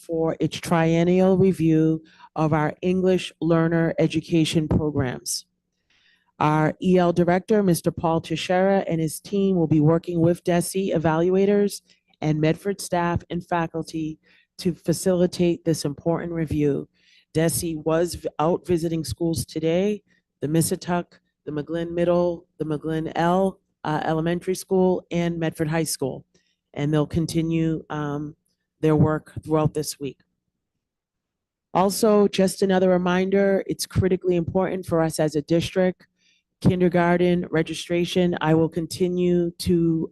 for its triennial review of our English learner education programs. Our EL director, Mr. Paul Teixeira, and his team will be working with DESE evaluators and Medford staff and faculty to facilitate this important review. DESE was out visiting schools today, the Missatuck, the McGlynn Middle, the McGlynn Elementary School, and Medford High School. And they'll continue their work throughout this week. Also, just another reminder, it's critically important for us as a district. Kindergarten registration, I will continue to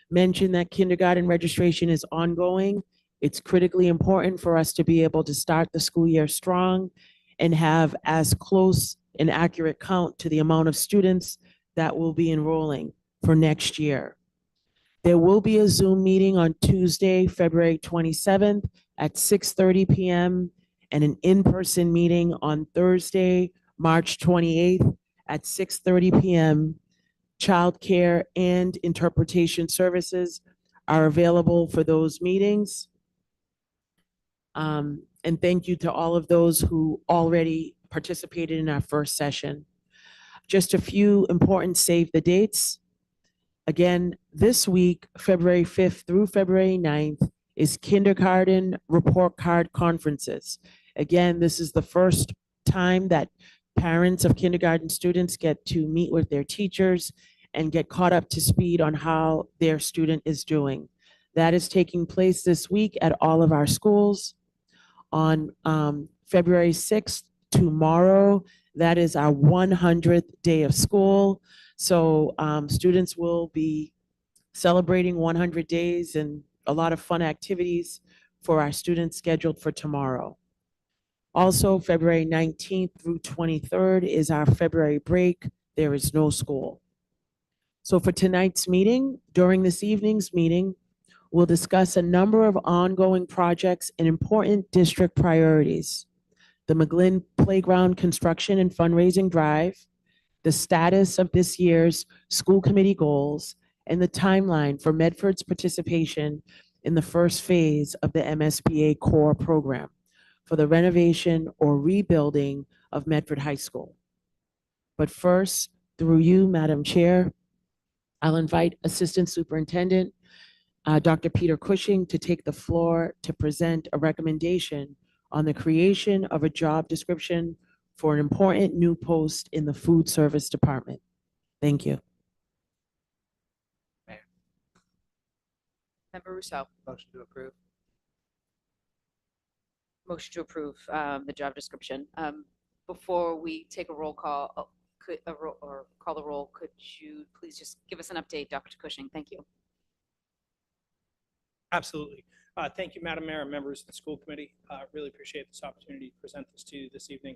mention that kindergarten registration is ongoing. It's critically important for us to be able to start the school year strong and have as close an accurate count to the amount of students that will be enrolling for next year. There will be a Zoom meeting on Tuesday, February 27th at 6:30 p.m. and an in-person meeting on Thursday, March 28th at 6:30 p.m. Childcare and interpretation services are available for those meetings. And thank you to all of those who already participated in our first session. Just a few important save the dates. Again, this week, February 5th through February 9th, is kindergarten report card conferences. Again, this is the first time that parents of kindergarten students get to meet with their teachers and get caught up to speed on how their student is doing. That is taking place this week at all of our schools. On February 6th, tomorrow, that is our 100th day of school. So students will be celebrating 100 days and a lot of fun activities for our students scheduled for tomorrow. Also, February 19th through 23rd is our February break. There is no school. So for tonight's meeting, during this evening's meeting, we'll discuss a number of ongoing projects and important district priorities. The McGlynn Playground Construction and Fundraising Drive, the status of this year's school committee goals, and the timeline for Medford's participation in the first phase of the MSBA core program for the renovation or rebuilding of Medford High School. But first, through you, Madam Chair, I'll invite Assistant Superintendent Dr. Peter Cushing to take the floor to present a recommendation on the creation of a job description for an important new post in the food service department. Thank you. Mayor. Member Rousseau. Motion to approve. Motion to approve the job description. Before we take a roll call, call the roll, could you please just give us an update, Dr. Cushing? Thank you. Absolutely. Thank you, Madam Mayor and members of the school committee. Really appreciate this opportunity to present this to you this evening.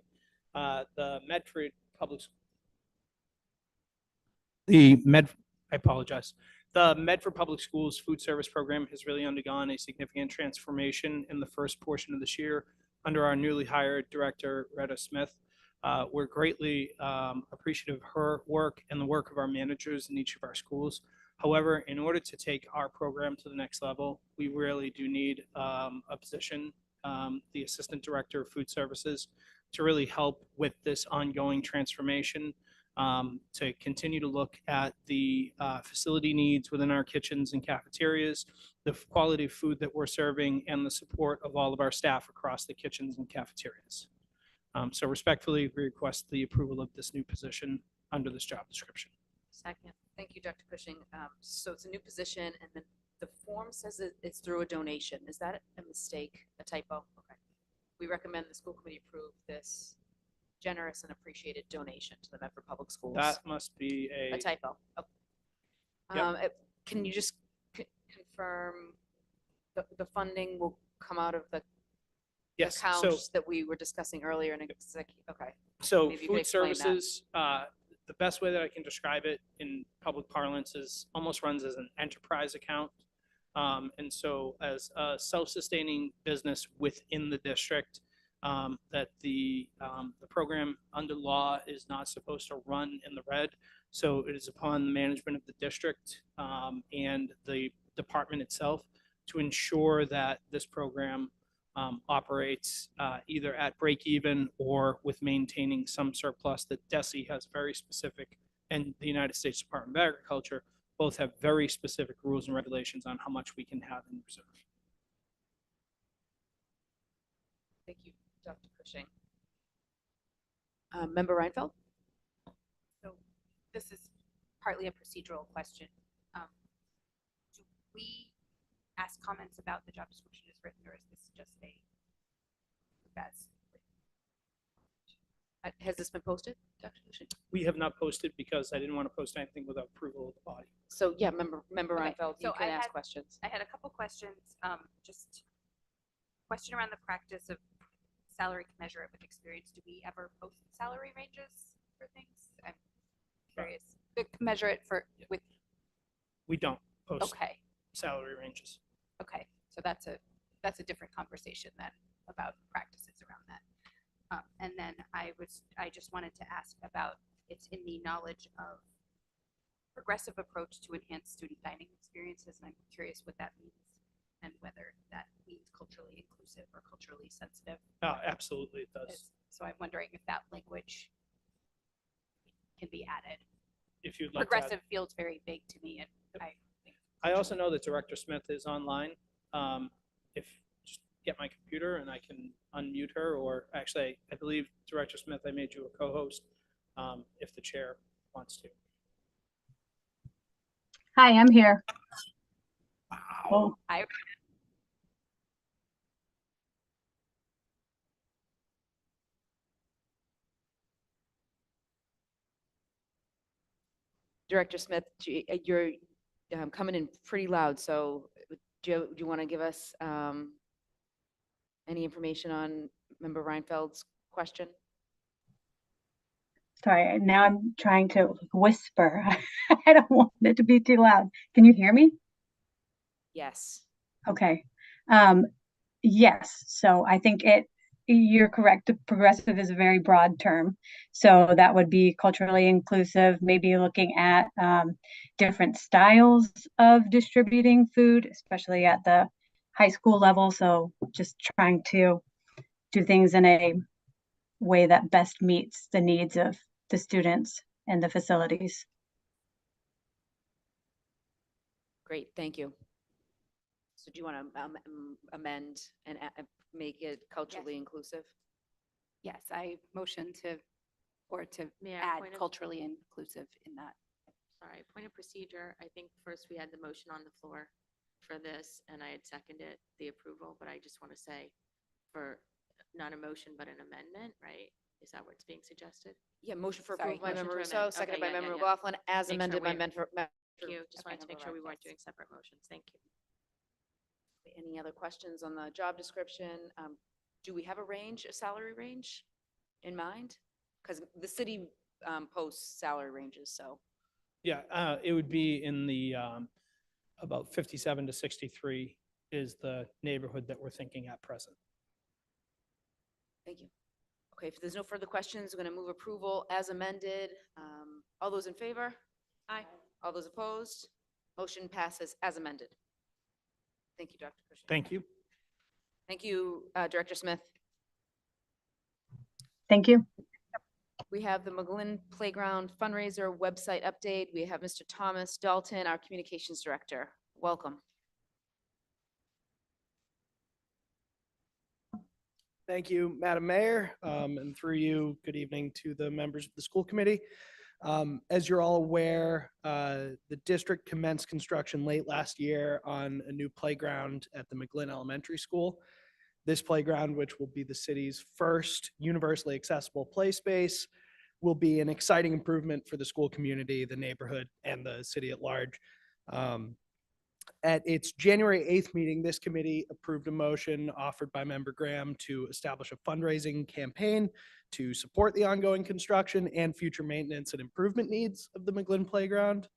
The Medford Public The Medford Public Schools food service program has really undergone a significant transformation in the first portion of this year under our newly hired director, Retta Smith. We're greatly appreciative of her work and the work of our managers in each of our schools. However, in order to take our program to the next level, we really do need a position, the Assistant Director of Food Services, to really help with this ongoing transformation, to continue to look at the facility needs within our kitchens and cafeterias, the quality of food that we're serving, and the support of all of our staff across the kitchens and cafeterias. So respectfully, we request the approval of this new position under this job description. Second. Thank you, Dr. Cushing. So it's a new position, and then the form says it's through a donation. Is that a mistake, a typo? Okay. We recommend the school committee approve this generous and appreciated donation to the Medford Public Schools. That must be a typo. Oh. Yep. Can you just confirm the funding will come out of the accounts that we were discussing earlier in executive? Okay. So food services, the best way that I can describe it in public parlance is almost runs as an enterprise account. And so as a self-sustaining business within the district, that the program under law is not supposed to run in the red. So it is upon the management of the district and the department itself to ensure that this program operates either at break even or with maintaining some surplus. That DESI has very specific, and the United States Department of Agriculture both have very specific rules and regulations on how much we can have in reserve. Thank you, Dr. Cushing. Member Reinfeld? So this is partly a procedural question. Do we ask comments about the job description as written, or is this just a that's Has this been posted, Dr. Cushing? We have not posted because I didn't want to post anything without approval of the body. So yeah, member Okay, Reinfeld, you so can I ask had- questions. I had a couple questions. Just question around the practice of salary commensurate with experience. Do we ever post salary ranges for things? I'm curious. The commensurate for with We don't post okay. salary ranges. Okay, so that's a different conversation then about practices around that. And then I just wanted to ask about, it's in the knowledge of progressive approach to enhance student dining experiences, and I'm curious what that means and whether that means culturally inclusive or culturally sensitive. Absolutely, it does. So I'm wondering if that language can be added. If you'd like to add- Progressive feels very big to me, and I think I also know that Director Smith is online. If just get my computer and I can unmute her, or actually, I believe Director Smith, I made you a co-host if the chair wants to. Hi, I'm here. Wow. Oh, Director Smith, you're coming in pretty loud, so do you want to give us any information on Member Reinfeld's question? sorry. Now I'm trying to whisper. I don't want it to be too loud. Can you hear me? Yes. Okay. Yes. So I think you're correct. Progressive is a very broad term. So that would be culturally inclusive, maybe looking at different styles of distributing food, especially at the high school level. So just trying to do things in a way that best meets the needs of the students and the facilities. Great, thank you. So do you want to amend and make it culturally inclusive? yes, I motion to May I add point of- culturally inclusive in that. Sorry, point of procedure. I think first we had the motion on the floor for this, and I had seconded the approval, but I just want to say for not a motion, but an amendment, right? Is that what's being suggested? Yeah, motion for Sorry, approval by motion Member to Rousseau, amend. seconded Okay, by yeah, Member yeah, yeah. McLaughlin, as Make sure amended by we- Member. Thank you. Just wanted to Okay, make sure we weren't doing separate motions. Thank you. Any other questions on the job description? Do we have a range, a salary range in mind? Because the city posts salary ranges, so. Yeah, it would be in the about 57 to 63 is the neighborhood that we're thinking at present. Thank you. Okay, if there's no further questions, we're going to move approval as amended. All those in favor? Aye. All those opposed? Motion passes as amended. Thank you, Dr. Cushing. Thank you. Thank you, Director Smith. Thank you. We have the McGlynn Playground fundraiser website update. We have Mr. Thomas Dalton, our communications director. Welcome. Thank you, Madam Mayor, and through you, good evening to the members of the school committee. As you're all aware, the district commenced construction late last year on a new playground at the McGlynn Elementary School. This playground, which will be the city's first universally accessible play space, will be an exciting improvement for the school community, the neighborhood, and the city at large. At its January 8th meeting, this committee approved a motion offered by Member Graham to establish a fundraising campaign to support the ongoing construction and future maintenance and improvement needs of the McGlynn Playground.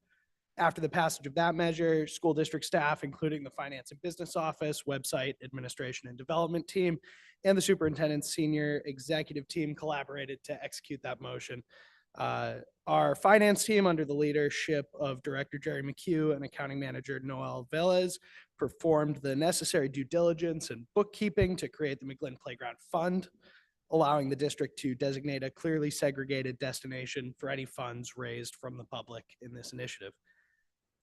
After the passage of that measure, school district staff, including the finance and business office, website, administration and development team, and the superintendent's senior executive team collaborated to execute that motion. Our finance team, under the leadership of Director Jerry McHugh and Accounting Manager Noel Velez, performed the necessary due diligence and bookkeeping to create the McGlynn Playground Fund, allowing the district to designate a clearly segregated destination for any funds raised from the public in this initiative.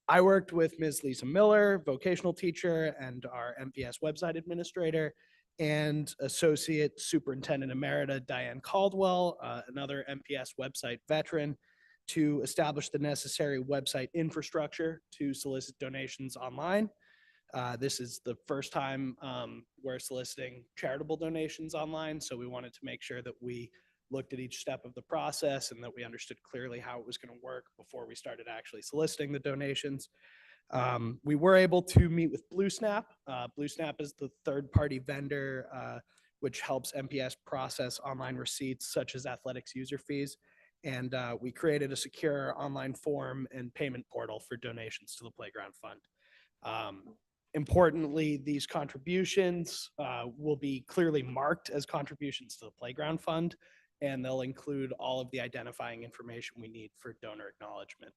I worked with Ms. Lisa Miller, vocational teacher, and our MPS website administrator, and Associate Superintendent Emerita Diane Caldwell, another MPS website veteran, to establish the necessary website infrastructure to solicit donations online. This is the first time we're soliciting charitable donations online, so we wanted to make sure that we looked at each step of the process and that we understood clearly how it was going to work before we started actually soliciting the donations. We were able to meet with BlueSnap. BlueSnap is the third-party vendor which helps MPS process online receipts such as athletics user fees. And we created a secure online form and payment portal for donations to the Playground Fund. Importantly, these contributions will be clearly marked as contributions to the Playground Fund, and they'll include all of the identifying information we need for donor acknowledgement.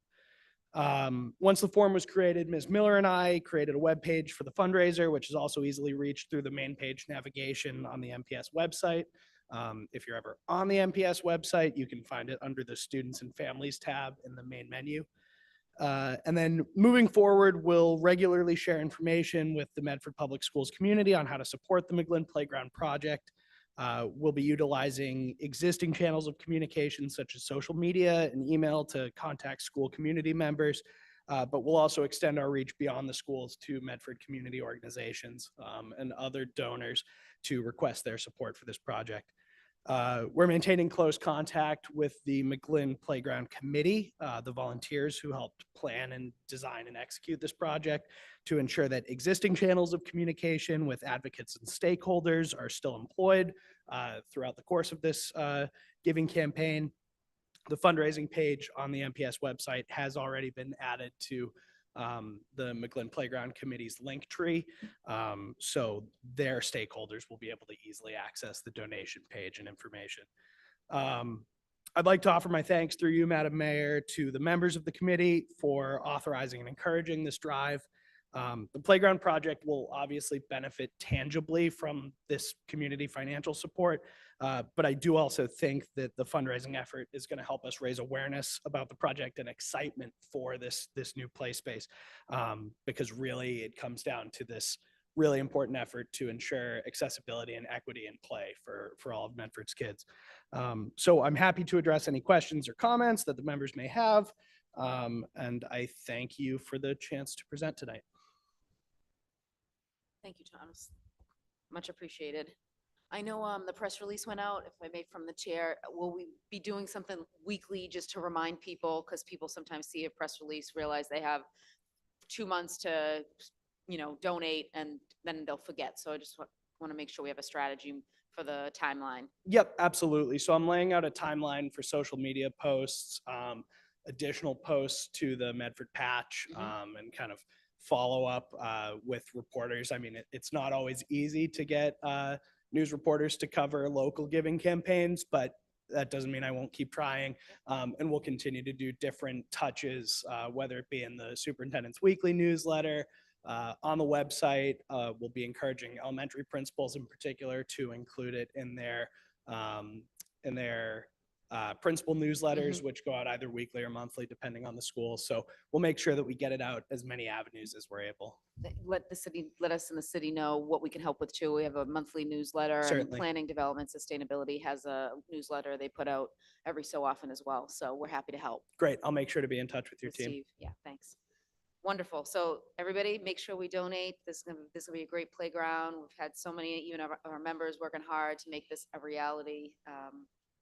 Once the form was created, Ms. Miller and I created a web page for the fundraiser, which is also easily reached through the main page navigation on the MPS website. If you're ever on the MPS website, you can find it under the Students and Families tab in the main menu. And then moving forward, we'll regularly share information with the Medford Public Schools community on how to support the McGlynn Playground project. We'll be utilizing existing channels of communication such as social media and email to contact school community members, but we'll also extend our reach beyond the schools to Medford community organizations and other donors to request their support for this project. We're maintaining close contact with the McGlynn Playground Committee, the volunteers who helped plan and design and execute this project, to ensure that existing channels of communication with advocates and stakeholders are still employed throughout the course of this giving campaign. The fundraising page on the MPS website has already been added to the McGlynn Playground Committee's link tree. So their stakeholders will be able to easily access the donation page and information. I'd like to offer my thanks through you, Madam Mayor, to the members of the committee for authorizing and encouraging this drive. The playground project will obviously benefit tangibly from this community financial support, but I do also think that the fundraising effort is going to help us raise awareness about the project and excitement for this new play space, because really it comes down to this really important effort to ensure accessibility and equity in play for all of Medford's kids. So I'm happy to address any questions or comments that the members may have, and I thank you for the chance to present tonight. Thank you, Thomas. Much appreciated. I know the press release went out, if I may, from the chair. Will we be doing something weekly just to remind people? Because people sometimes see a press release, realize they have 2 months to, donate, and then they'll forget. So I just want to make sure we have a strategy for the timeline. Yep, absolutely. So I'm laying out a timeline for social media posts, additional posts to the Medford patch, and kind of follow up with reporters. I mean, it's not always easy to get news reporters to cover local giving campaigns, but that doesn't mean I won't keep trying. And we'll continue to do different touches, whether it be in the superintendent's weekly newsletter, on the website. We'll be encouraging elementary principals in particular to include it in their principal newsletters, which go out either weekly or monthly, depending on the school. So we'll make sure that we get it out as many avenues as we're able. Let us in the city know what we can help with too. We have a monthly newsletter. And Certainly. Planning, Development, Sustainability has a newsletter they put out every so often as well. So we're happy to help. Great. I'll make sure to be in touch with your team. Steve. Yeah, thanks. Wonderful. So everybody, make sure we donate. This will be a great playground. We've had so many, even our members working hard to make this a reality.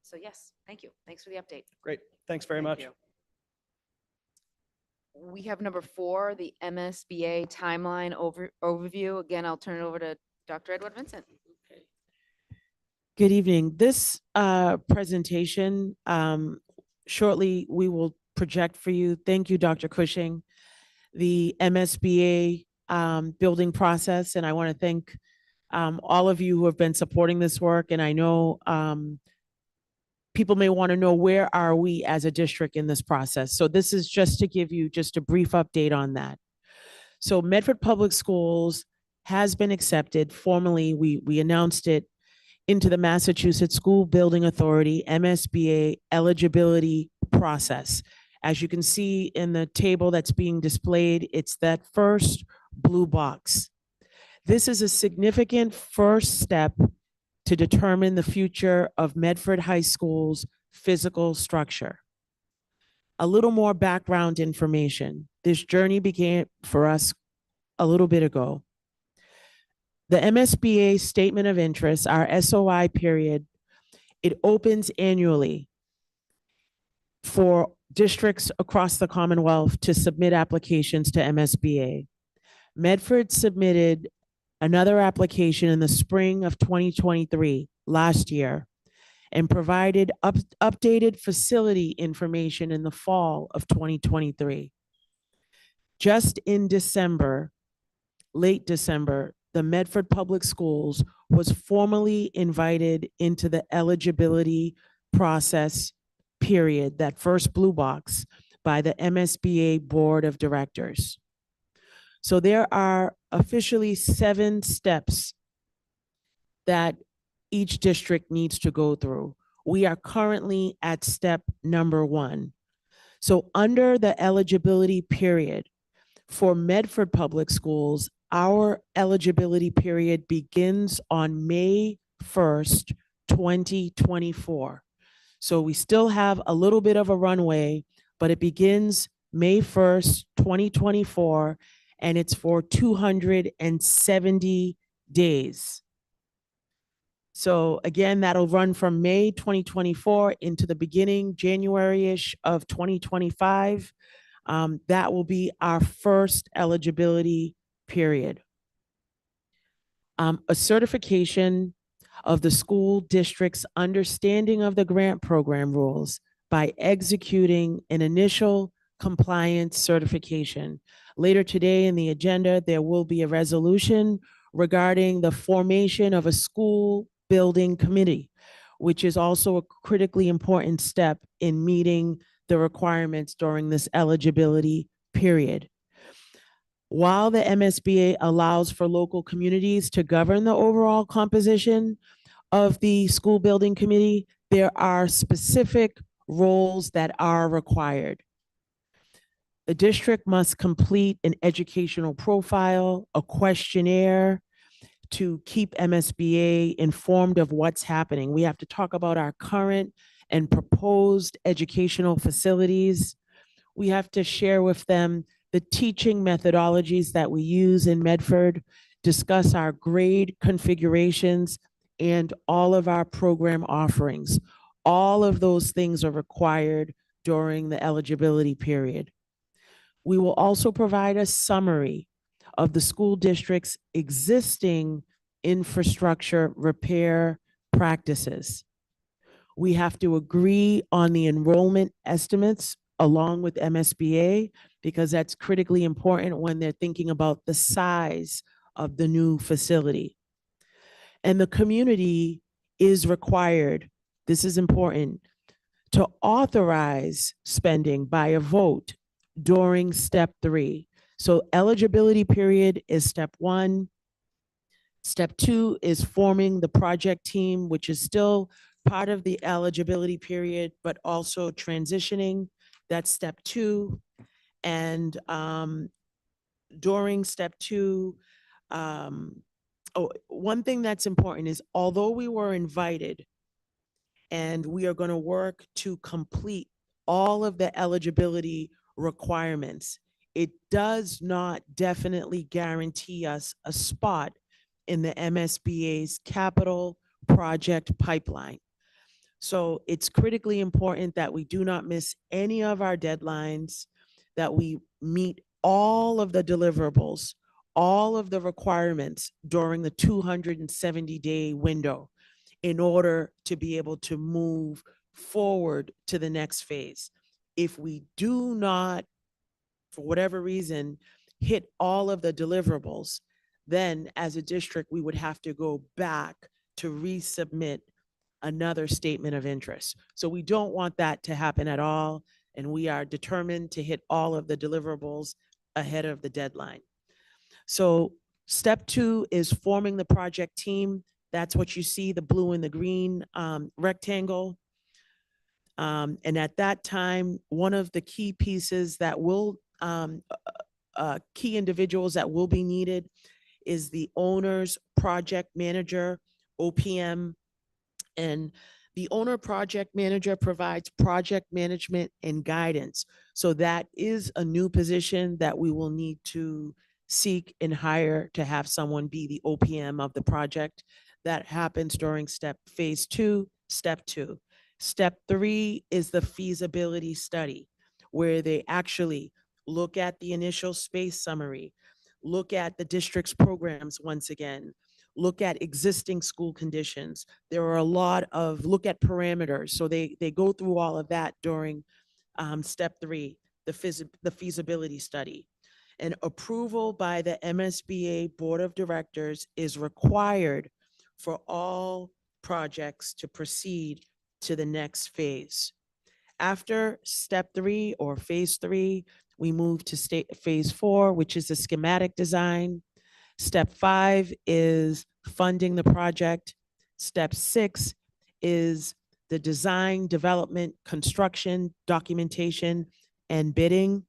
So yes, thank you. Thanks for the update. Great. Thanks very Thank much. you. We have number 4, the MSBA timeline overview. Again, I'll turn it over to Dr. Edward Vincent. Okay. Good evening. This presentation, shortly we will project for you. Thank you, Dr. Cushing. The MSBA building process, and I want to thank all of you who have been supporting this work. And I know people may want to know, where are we as a district in this process? So this is just to give you just a brief update on that. So Medford Public Schools has been accepted formally. We announced it into the Massachusetts School Building Authority, MSBA eligibility process. As you can see in the table that's being displayed, it's that first blue box. This is a significant first step to determine the future of Medford High School's physical structure. A little more background information. This journey began for us a little bit ago. The MSBA Statement of Interest, our SOI period, it opens annually for districts across the Commonwealth to submit applications to MSBA. Medford submitted another application in the spring of 2023, last year, and provided updated facility information in the fall of 2023. Just in December, late December, the Medford Public Schools was formally invited into the eligibility process period, that first blue box, by the MSBA Board of Directors. So there are officially 7 steps that each district needs to go through. We are currently at step number 1. So under the eligibility period for Medford Public Schools, our eligibility period begins on May 1st, 2024. So we still have a little bit of a runway, but it begins May 1st, 2024, and it's for 270 days. So again, that'll run from May 2024 into the beginning, January-ish of 2025. That will be our first eligibility period. A certification of the school district's understanding of the grant program rules by executing an initial compliance certification. Later today in the agenda, there will be a resolution regarding the formation of a school building committee, which is also a critically important step in meeting the requirements during this eligibility period. While the MSBA allows for local communities to govern the overall composition of the school building committee, there are specific roles that are required. The district must complete an educational profile, a questionnaire to keep MSBA informed of what's happening. We have to talk about our current and proposed educational facilities. We have to share with them the teaching methodologies that we use in Medford, discuss our grade configurations, and all of our program offerings. All of those things are required during the eligibility period. We will also provide a summary of the school district's existing infrastructure repair practices. We have to agree on the enrollment estimates along with MSBA, because that's critically important when they're thinking about the size of the new facility. And the community is required, this is important, to authorize spending by a vote during step 3. So eligibility period is step 1. Step 2 is forming the project team, which is still part of the eligibility period, but also transitioning. That's step 2. And during step 2, one thing that's important is, although we were invited and we are going to work to complete all of the eligibility requirements, it does not definitely guarantee us a spot in the MSBA's capital project pipeline. So it's critically important that we do not miss any of our deadlines, that we meet all of the deliverables, all of the requirements during the 270-day window in order to be able to move forward to the next phase. If we do not, for whatever reason, hit all of the deliverables, then as a district, we would have to go back to resubmit another statement of interest. So we don't want that to happen at all. And we are determined to hit all of the deliverables ahead of the deadline. So step 2 is forming the project team. That's what you see, the blue and the green rectangle. And at that time, one of the key pieces that will, key individuals that will be needed is the owner's project manager, OPM. And the owner project manager provides project management and guidance. So that is a new position that we will need to seek and hire to have someone be the OPM of the project. That happens during phase 2, step 2. Step 3 is the feasibility study, where they actually look at the initial space summary, look at the district's programs once again, look at existing school conditions. There are a lot of look at parameters. So they go through all of that during step 3, the feasibility study. And approval by the MSBA Board of Directors is required for all projects to proceed to the next phase. After step 3 or phase 3, we move to phase 4, which is the schematic design. Step 5 is funding the project. Step 6 is the design, development, construction, documentation, and bidding.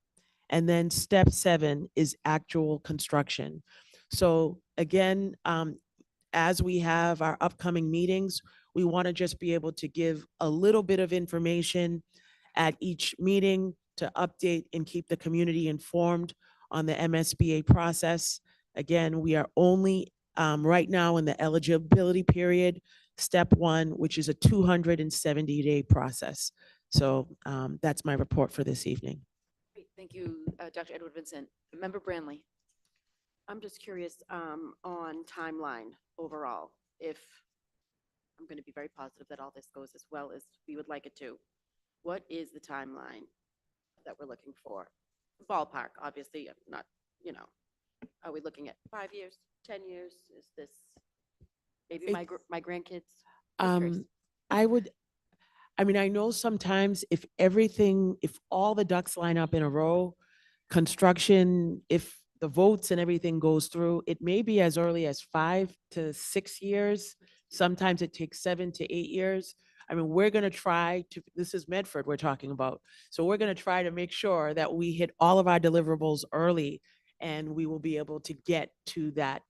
And then step 7 is actual construction. So again, as we have our upcoming meetings, we want to just be able to give a little bit of information at each meeting to update and keep the community informed on the MSBA process. Again, we are only right now in the eligibility period, step 1, which is a 270-day process. So that's my report for this evening. Great. Thank you, Dr. Edward Vincent. Member Branley. I'm just curious on timeline overall. If I'm going to be very positive that all this goes as well as we would like it to, what is the timeline that we're looking for? Ballpark, obviously, not, you know, are we looking at 5 years, 10 years? Is this maybe my grandkids? I mean, I know sometimes if all the ducks line up in a row, construction, if the votes and everything goes through, it may be as early as 5 to 6 years. Sometimes it takes 7 to 8 years. I mean, we're going to try to, this is Medford we're talking about. So we're going to try to make sure that we hit all of our deliverables early, and we will be able to get to that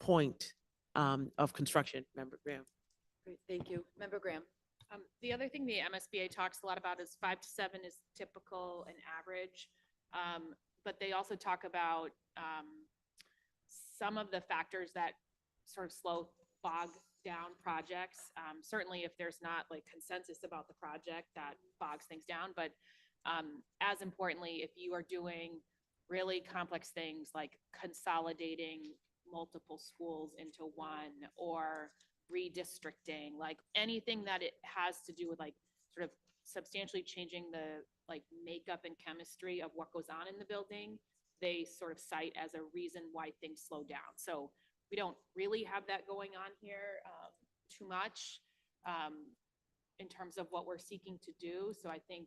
point of construction. Member Graham. Great. Thank you. Member Graham. The other thing the MSBA talks a lot about is 5 to 7 is typical and average. But they also talk about some of the factors that sort of bog down projects. Certainly if there's not like consensus about the project, that bogs things down. But as importantly, if you are doing really complex things like consolidating multiple schools into one, or redistricting, like anything that it has to do with like sort of substantially changing the like makeup and chemistry of what goes on in the building, they sort of cite as a reason why things slow down. So we don't really have that going on here too much in terms of what we're seeking to do. So I think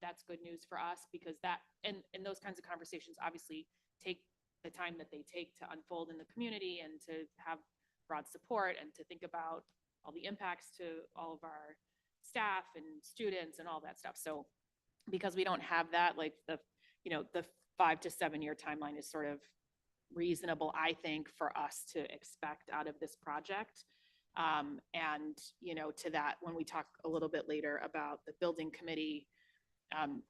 that's good news for us, because that and those kinds of conversations obviously take the time that they take to unfold in the community and to have broad support and to think about all the impacts to all of our staff and students and all that stuff. So because we don't have that, like the 5 to 7 year timeline is sort of reasonable, I think, for us to expect out of this project. And, to that, when we talk a little bit later about the building committee,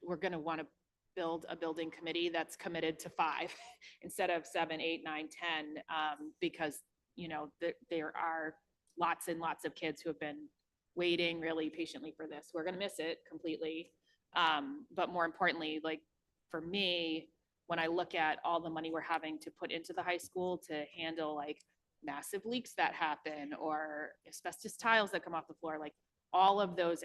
we're going to want to build a building committee that's committed to 5 instead of 7, 8, 9, 10, because, there are lots and lots of kids who have been waiting really patiently for this. We're going to miss it completely. But more importantly, like for me, when I look at all the money we're having to put into the high school to handle like massive leaks that happen or asbestos tiles that come off the floor, like all of those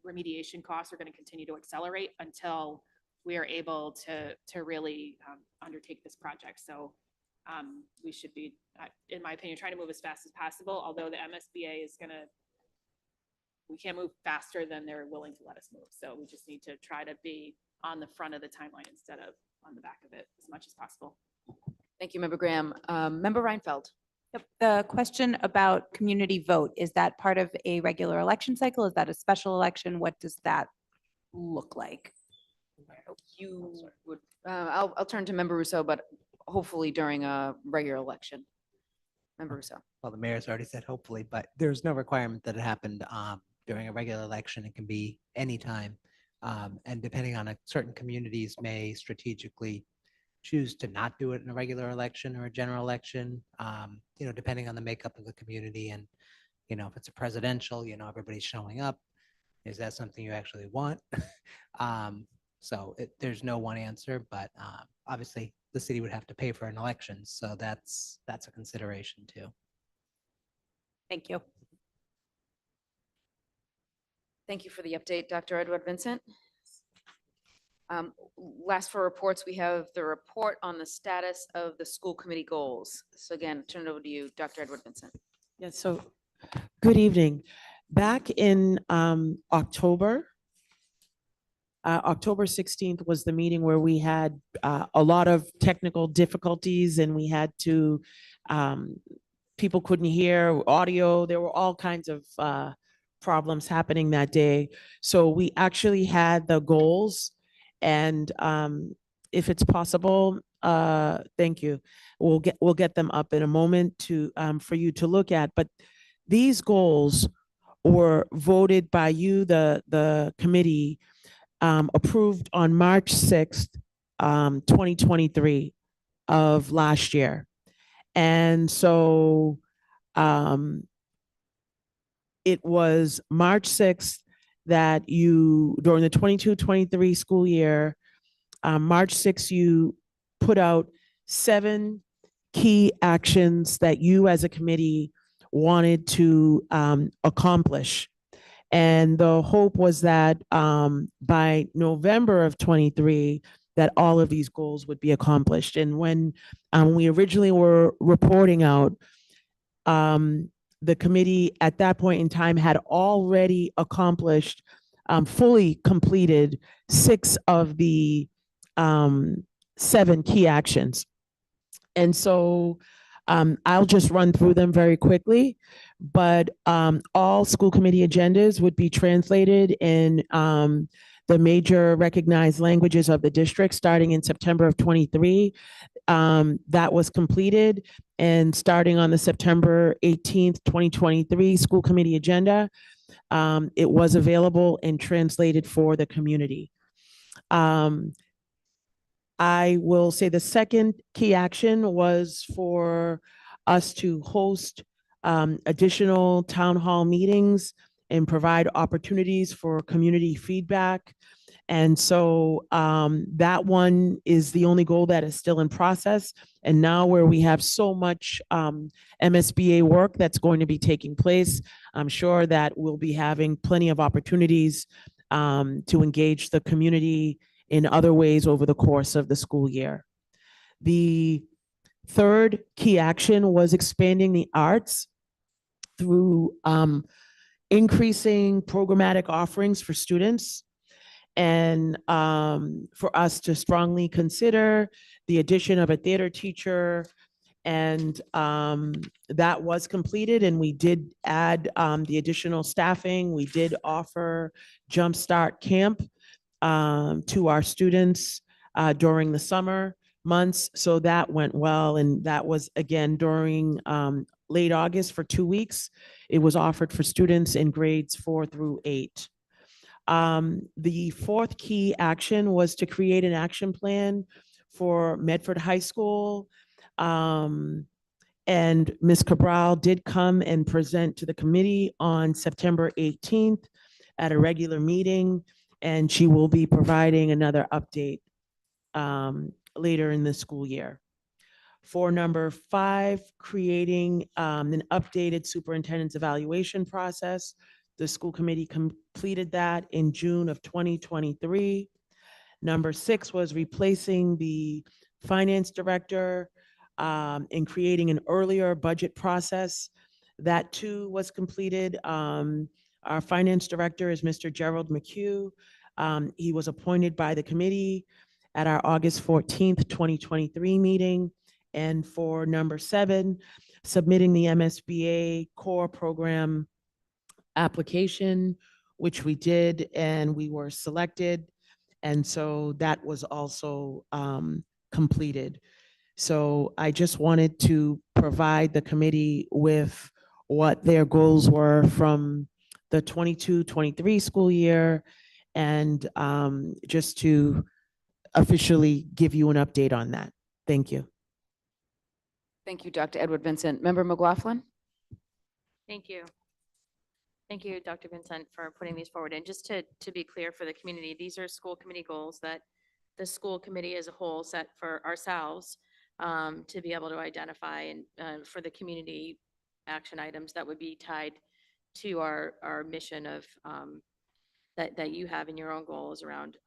remediation costs are going to continue to accelerate until we are able to really undertake this project. So we should be, in my opinion, trying to move as fast as possible, although the MSBA is we can't move faster than they're willing to let us move. So we just need to try to be on the front of the timeline instead of on the back of it as much as possible. Thank you, Member Graham. Member Reinfeld. Yep. The question about community vote, is that part of a regular election cycle? Is that a special election? What does that look like? You would, I'll turn to Member Rousseau, but hopefully during a regular election. Member Rousseau. Well, the mayor's already said hopefully, but there's no requirement that it happened during a regular election. It can be anytime. And depending on certain communities may strategically choose to not do it in a regular election or a general election, depending on the makeup of the community. And, if it's a presidential, everybody's showing up. Is that something you actually want? There's no one answer, but obviously the city would have to pay for an election. So that's a consideration too. Thank you. Thank you for the update, Dr. Edward Vincent. Last for reports, we have the report on the status of the school committee goals. So again, turn it over to you, Dr. Edward Vincent. Yes, so good evening. Back in October 16th was the meeting where we had a lot of technical difficulties and we had to, people couldn't hear audio. There were all kinds of problems happening that day. So we actually had the goals, and if it's possible, thank you. We'll get them up in a moment to for you to look at. But these goals were voted by you, the committee, approved on March 6th, 2023 of last year. And so it was March 6th that you, during the 22-23 school year, March 6th, you put out 7 key actions that you as a committee wanted to accomplish. And the hope was that by November of 23, that all of these goals would be accomplished. And when we originally were reporting out, the committee at that point in time had already accomplished, fully completed 6 of the 7 key actions. And so I'll just run through them very quickly, but all school committee agendas would be translated in the major recognized languages of the district starting in September of 23. That was completed, and starting on the September 18th, 2023 school committee agenda, it was available and translated for the community. I will say the second key action was for us to host additional town hall meetings and provide opportunities for community feedback. And so that one is the only goal that is still in process. And now where we have so much MSBA work that's going to be taking place, I'm sure that we'll be having plenty of opportunities to engage the community in other ways over the course of the school year. The third key action was expanding the arts through increasing programmatic offerings for students, and for us to strongly consider the addition of a theater teacher. And that was completed, and we did add the additional staffing. We did offer Jumpstart Camp to our students during the summer months. So that went well. And that was again during late August for 2 weeks. It was offered for students in grades 4 through 8. The fourth key action was to create an action plan for Medford High School. And Ms. Cabral did come and present to the committee on September 18th at a regular meeting, and she will be providing another update later in the school year. For number 5, creating an updated superintendent's evaluation process. The school committee completed that in June of 2023. Number 6 was replacing the finance director and creating an earlier budget process. That too was completed. Our finance director is Mr. Gerald McHugh. He was appointed by the committee, at our August 14th, 2023 meeting. And for number 7, submitting the MSBA core program application, which we did, and we were selected. And so that was also completed. So I just wanted to provide the committee with what their goals were from the 22-23 school year, and just to officially give you an update on that. Thank you. Thank you, Dr. Edward Vincent. Member McLaughlin? Thank you. Thank you, Dr. Vincent, for putting these forward. And just to be clear for the community, these are school committee goals that the school committee as a whole set for ourselves to be able to identify and for the community action items that would be tied to our mission of that you have in your own goals around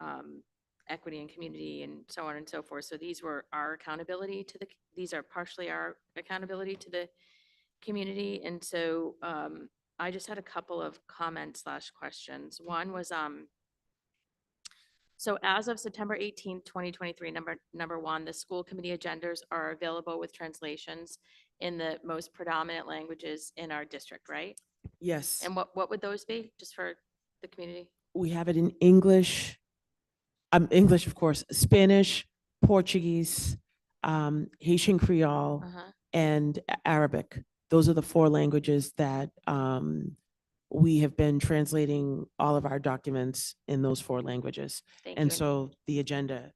equity and community and so on and so forth. So these were our accountability to these are partially our accountability to the community. And so I just had a couple of comments / questions. One was, so as of September 18th, 2023, number 1, the school committee agendas are available with translations in the most predominant languages in our district, right? Yes. And what would those be, just for the community? We have it in English, English, of course, Spanish, Portuguese, Haitian Creole, and Arabic. Those are the 4 languages that we have been translating all of our documents in those 4 languages. Thank And you. so the agenda,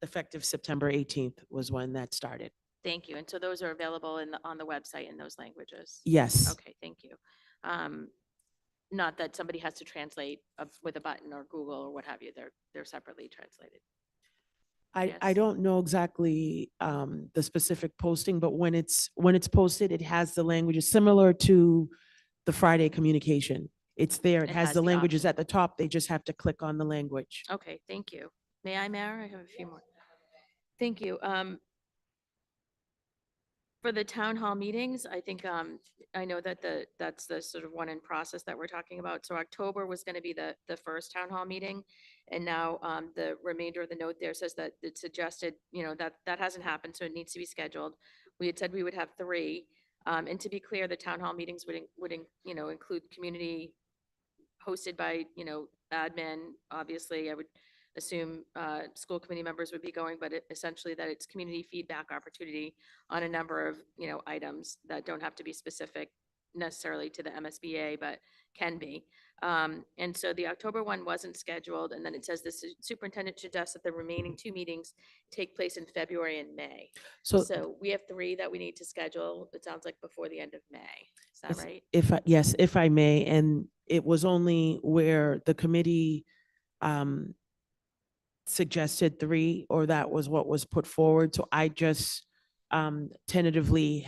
effective September 18th was when that started. Thank you. And so those are available on the website in those languages? Yes. Okay, thank you. Not that somebody has to translate with a button or Google or what have you. They're separately translated. I Yes. don't know exactly the specific posting, but when it's posted, it has the languages similar to the Friday communication. It's there. It has the languages option. at the top. They just have to click on the language. Okay, thank you. May I, Mayor? I have a few more. Thank you. For the town hall meetings, I think, I know that that's the sort of one in process that we're talking about. So October was going to be the first town hall meeting. And now the remainder of the note there says that it suggested, that hasn't happened, so it needs to be scheduled. We had said we would have 3. And to be clear, the town hall meetings would include community hosted by, admin. Obviously, I would assume school committee members would be going, but essentially that it's community feedback opportunity on a number of, items that don't have to be specific necessarily to the MSBA, but can be. And so the October one wasn't scheduled. And then it says the superintendent suggests that the remaining 2 meetings take place in February and May. So we have 3 that we need to schedule. It sounds like before the end of May. Is that right? Yes, if I may. And it was only where the committee suggested 3, or that was what was put forward. So I just tentatively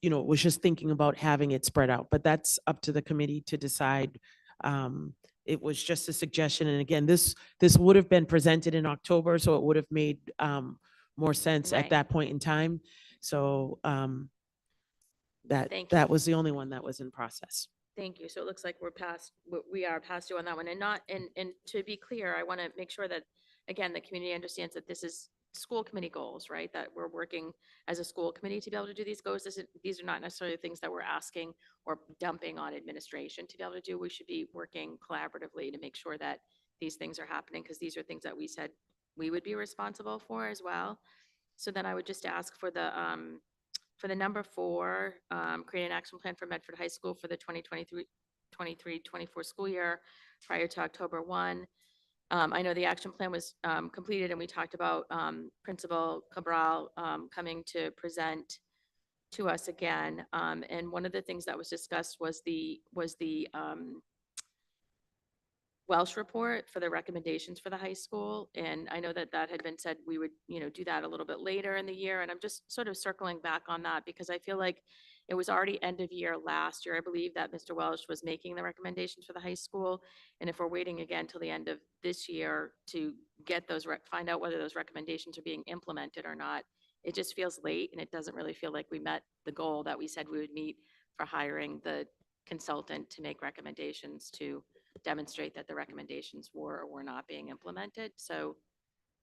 was just thinking about having it spread out, but that's up to the committee to decide. It was just a suggestion. And again, this would have been presented in October, so it would have made more sense Right. at that point in time. So Thank you. that was the only one that was in process. Thank you. So it looks like we are past due on that one. And to be clear, I want to make sure that, again, the community understands that this is school committee goals, right? That we're working as a school committee to be able to do these goals. These are not necessarily things that we're asking or dumping on administration to be able to do. We should be working collaboratively to make sure that these things are happening, because these are things that we said we would be responsible for as well. So then I would just ask for the number 4, create an action plan for Medford High School for the 2023-24 school year prior to October 1. I know the action plan was completed, and we talked about Principal Cabral coming to present to us again. And one of the things that was discussed was the Welsh report for the recommendations for the high school. And I know that had been said we would, do that a little bit later in the year. And I'm just sort of circling back on that, because I feel like it was already end of year last year, I believe, that Mr. Welsh was making the recommendations for the high school. And if we're waiting again till the end of this year to get those, find out whether those recommendations are being implemented or not, it just feels late, and it doesn't really feel like we met the goal that we said we would meet for hiring the consultant to make recommendations to demonstrate that the recommendations were or were not being implemented. So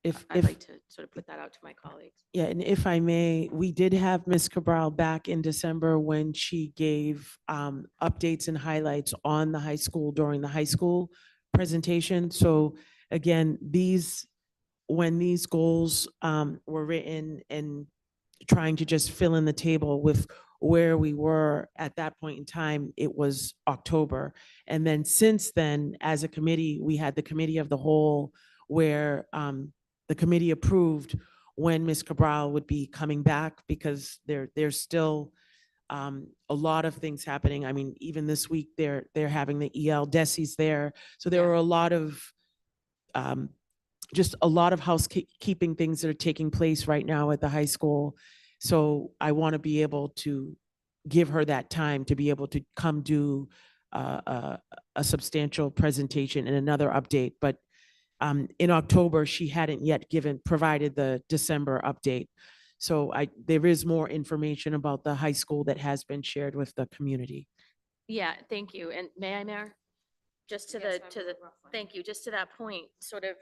If, I'd like to sort of put that out to my colleagues. yeah, and if I may, we did have Ms. Cabral back in December when she gave updates and highlights on the high school during the high school presentation. So again, when these goals were written and trying to just fill in the table with where we were at that point in time, it was October. And then since then, as a committee, we had the committee of the whole where the committee approved when Ms. Cabral would be coming back, because there's still a lot of things happening. I mean, even this week, they're having the EL DESI's there. So there Yeah. are a lot of just a lot of housekeeping things that are taking place right now at the high school. So I want to be able to give her that time to be able to come do a substantial presentation and another update. But in October, she hadn't yet provided the December update. So there is more information about the high school that has been shared with the community. Yeah, thank you. And may I, Mayor? Just to Yes, the, Member McLaughlin. thank you, just to that point, sort of,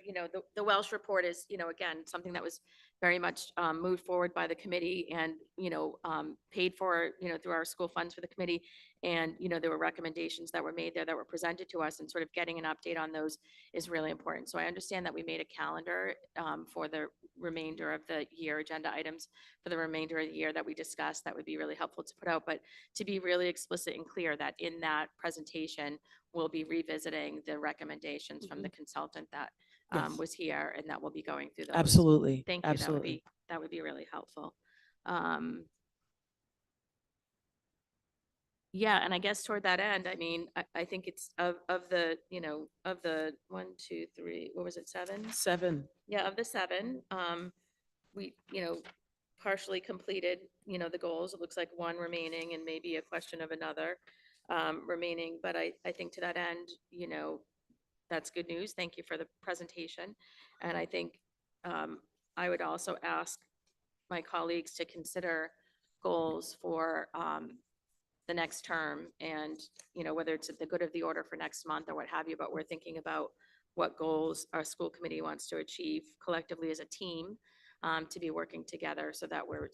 the Welsh report is, again, something that was very much moved forward by the committee and, paid for, through our school funds for the committee. And, there were recommendations that were made there that were presented to us, and sort of getting an update on those is really important. So I understand that we made a calendar for the remainder of the year, agenda items for the remainder of the year that we discussed. That would be really helpful to put out, but to be really explicit and clear that in that presentation, we'll be revisiting the recommendations from the consultant that Yes. was here, and that we'll be going through those. Absolutely. Thank you. Absolutely. That would be really helpful. Yeah, and I guess toward that end, I mean, I think it's of the, of the 1, 2, 3, what was it, 7? 7. Yeah, of the 7, we, partially completed, the goals. It looks like 1 remaining and maybe a question of another remaining. But I think to that end, that's good news. Thank you for the presentation. And I think I would also ask my colleagues to consider goals for the next term, and, whether it's the good of the order for next month or what have you, but we're thinking about what goals our school committee wants to achieve collectively as a team, to be working together so that we're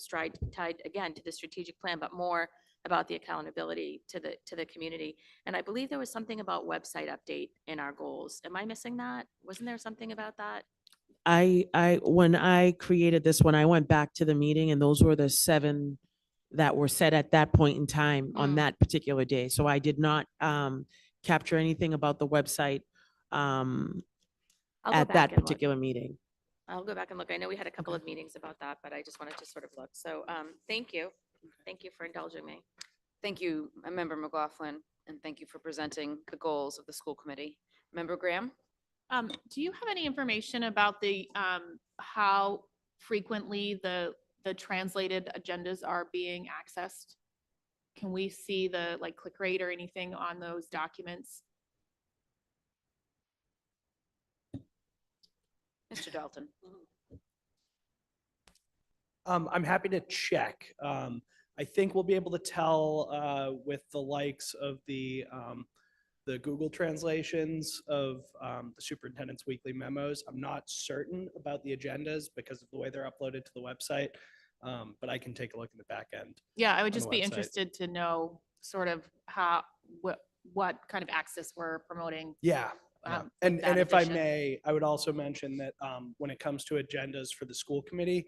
tied again to the strategic plan, but more about the accountability to the community. And I believe there was something about website update in our goals. Am I missing that? Wasn't there something about that? When I created this, when I went back to the meeting, and those were the 7 that were set at that point in time on that particular day. So I did not capture anything about the website I'll go at back that and look. particular meeting. I'll go back and look. I know we had a couple of meetings about that, but I just wanted to sort of look. So thank you. Thank you for indulging me. Thank you, Member McLaughlin, and thank you for presenting the goals of the school committee. Member Graham? Do you have any information about the, how frequently the translated agendas are being accessed? Can we see the click rate or anything on those documents? Mr. Dalton? I'm happy to check. I think we'll be able to tell with the likes of the Google translations of the superintendent's weekly memos. I'm not certain about the agendas because of the way they're uploaded to the website, but I can take a look in the back end. Yeah, I would on the just be website. interested to know sort of what kind of access we're promoting. Yeah. with And that if I addition. may, I would also mention that when it comes to agendas for the school committee,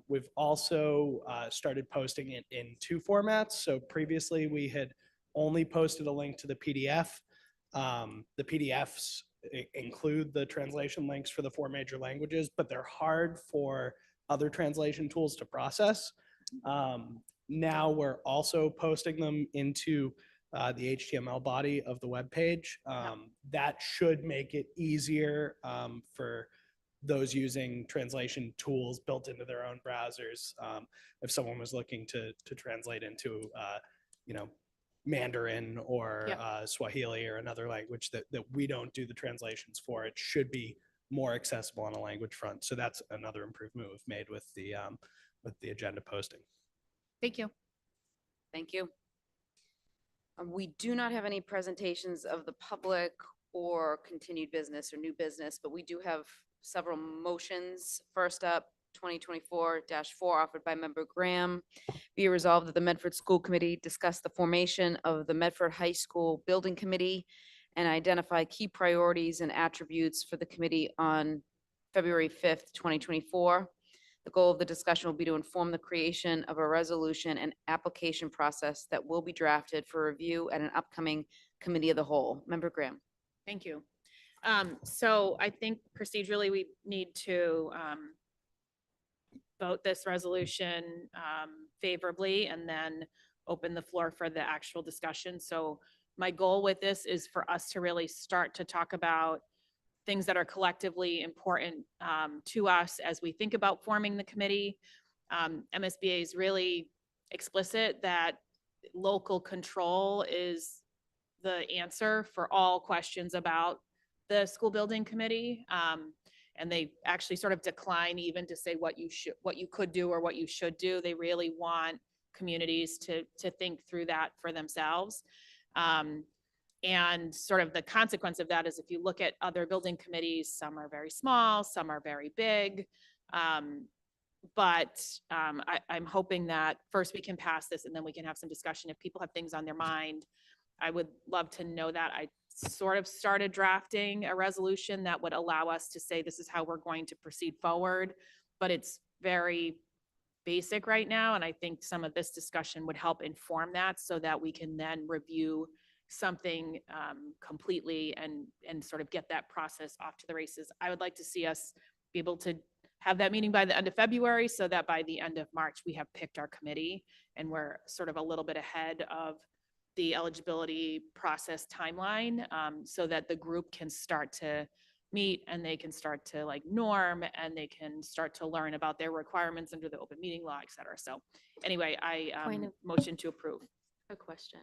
we've also started posting it in 2 formats. So previously we had only posted a link to the PDF. The PDFs include the translation links for the 4 major languages, but they're hard for other translation tools to process. Now we're also posting them into the HTML body of the web page. That should make it easier for those using translation tools built into their own browsers. If someone was looking to translate into, Mandarin or Swahili or another language that we don't do the translations for, it should be more accessible on a language front. So that's another improved move made with the agenda posting. Thank you. Thank you. We do not have any presentations of the public or continued business or new business, but we do have several motions. First up, 2024-4 offered by Member Graham. Be it resolved that the Medford School Committee discuss the formation of the Medford High School Building Committee and identify key priorities and attributes for the committee on February 5th, 2024. The goal of the discussion will be to inform the creation of a resolution and application process that will be drafted for review at an upcoming committee of the whole. Member Graham. Thank you. So I think procedurally, we need to vote this resolution favorably and then open the floor for the actual discussion. So my goal with this is for us to really start to talk about things that are collectively important to us as we think about forming the committee. MSBA is really explicit that local control is the answer for all questions about the school building committee. And they actually sort of decline even to say what you could do or what you should do. They really want communities to think through that for themselves. And sort of the consequence of that is if you look at other building committees, some are very small, some are very big. But I'm hoping that first we can pass this and then we can have some discussion. If people have things on their mind, I would love to know that. I sort of started drafting a resolution that would allow us to say this is how we're going to proceed forward, but it's very basic right now. And I think some of this discussion would help inform that so that we can then review something completely and sort of get that process off to the races. I would like to see us be able to have that meeting by the end of February so that by the end of March, we have picked our committee and we're sort of a little bit ahead of the eligibility process timeline so that the group can start to meet and they can start to like norm and they can start to learn about their requirements under the open meeting law, et cetera. So anyway, I motion to approve. A question.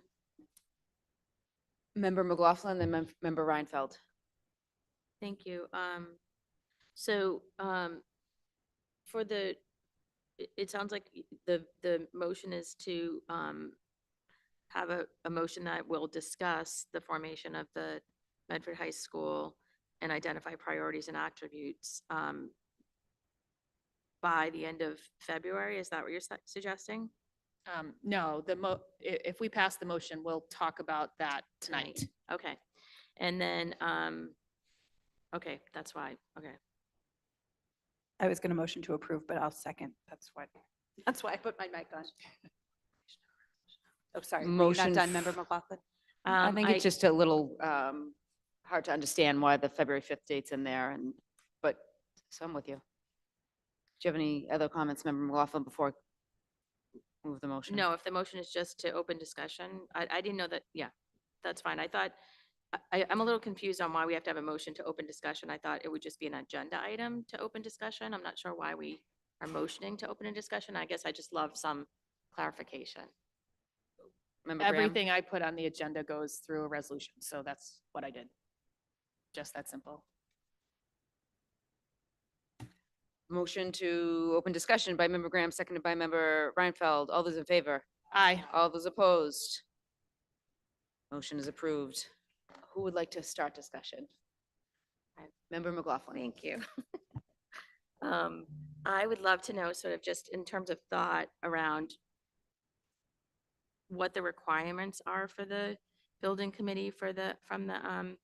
Member McLaughlin, then Member Reinfeld. Thank you. So for it sounds like the motion is to have a motion that will discuss the formation of the Medford High School and identify priorities and attributes by the end of February. Is that what you're suggesting? No, if we pass the motion, we'll talk about that tonight. Okay. And then, okay, that's why. Okay. I was going to motion to approve, but I'll second. That's why I put my mic on. Oh, sorry. Were you Motion not done, Member McLaughlin? I think it's just a little hard to understand why the February 5th date's in there, but so I'm with you. Do you have any other comments, Member McLaughlin, before I move the motion? No, if the motion is just to open discussion, I didn't know that. Yeah, that's fine. I thought, I'm a little confused on why we have to have a motion to open discussion. I thought it would just be an agenda item to open discussion. I'm not sure why we are motioning to open a discussion. I guess I just love some clarification. Member Graham? Everything I put on the agenda goes through a resolution. So that's what I did. Just that simple. Motion to open discussion by Member Graham, seconded by Member Reinfeld. All those in favor? Aye. All those opposed? Motion is approved. Who would like to start discussion? Member McLaughlin. Thank you. I would love to know sort of just in terms of thought around what the requirements are for the building committee from the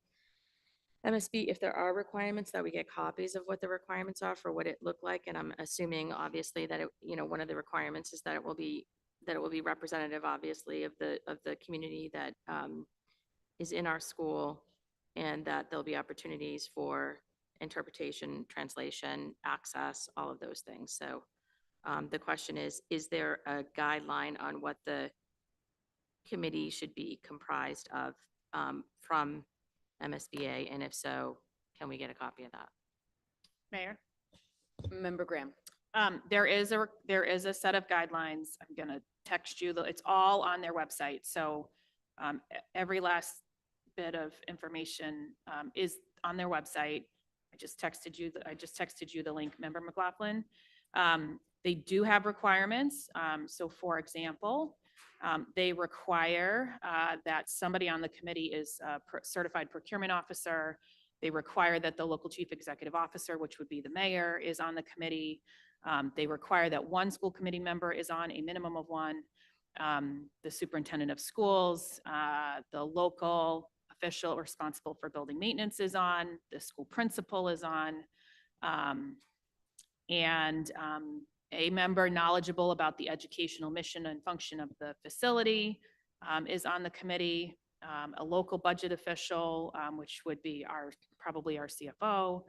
MSB, if there are requirements, that we get copies of what the requirements are for what it looked like. And I'm assuming obviously that one of the requirements is that it will be representative, obviously, of the community that is in our school, and that there'll be opportunities for interpretation, translation, access, all of those things. So the question is there a guideline on what the committee should be comprised of from MSBA? And if so, can we get a copy of that? Mayor? Member Graham. There is a set of guidelines. I'm gonna text you, it's all on their website. So every last bit of information is on their website. I just texted you the link, Member McLaughlin. They do have requirements. So for example, They require that somebody on the committee is a certified procurement officer. They require that the local chief executive officer, which would be the mayor, is on the committee. They require that one school committee member is on, a minimum of one. The superintendent of schools, the local official responsible for building maintenance is on, the school principal is on, and a member knowledgeable about the educational mission and function of the facility is on the committee. A local budget official, which would be probably our CFO,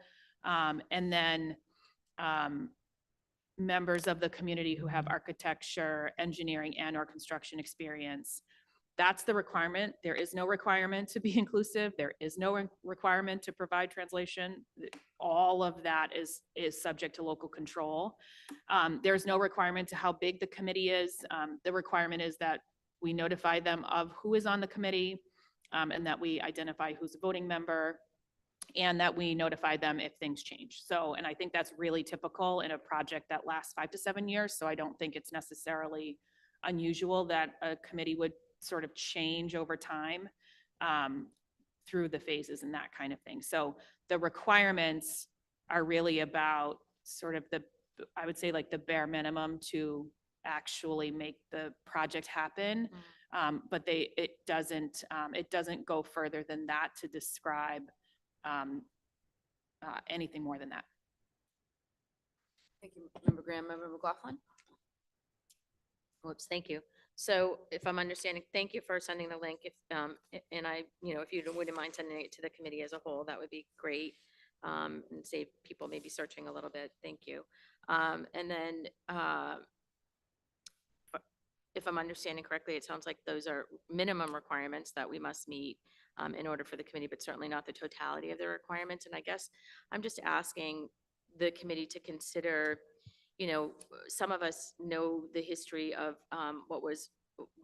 and then members of the community who have architecture, engineering, and/or construction experience. That's the requirement. There is no requirement to be inclusive. There is no requirement to provide translation. All of that is subject to local control. There's no requirement to how big the committee is. The requirement is that we notify them of who is on the committee, and that we identify who's a voting member, and that we notify them if things change. So, and I think that's really typical in a project that lasts 5 to 7 years. So I don't think it's necessarily unusual that a committee would sort of change over time through the phases and that kind of thing. So the requirements are really about sort of I would say like the bare minimum to actually make the project happen. But it doesn't go further than that to describe anything more than that. Thank you, Member Graham. Member McLaughlin? Whoops, thank you. So if I'm understanding, thank you for sending the link. If, and I, if you wouldn't mind sending it to the committee as a whole, that would be great. And save people maybe searching a little bit. Thank you. And then if I'm understanding correctly, it sounds like those are minimum requirements that we must meet in order for the committee, but certainly not the totality of the requirements. And I guess I'm just asking the committee to consider, some of us know the history of what was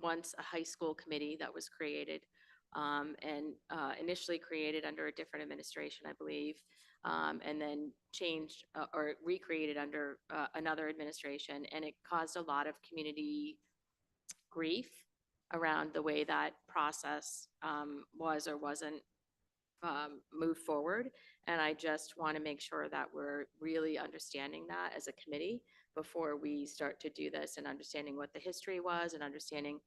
once a high school committee that was created and initially created under a different administration, I believe, and then changed or recreated under another administration. And it caused a lot of community grief around the way that process was or wasn't moved forward. And I just want to make sure that we're really understanding that as a committee before we start to do this, and understanding what the history was, and understanding,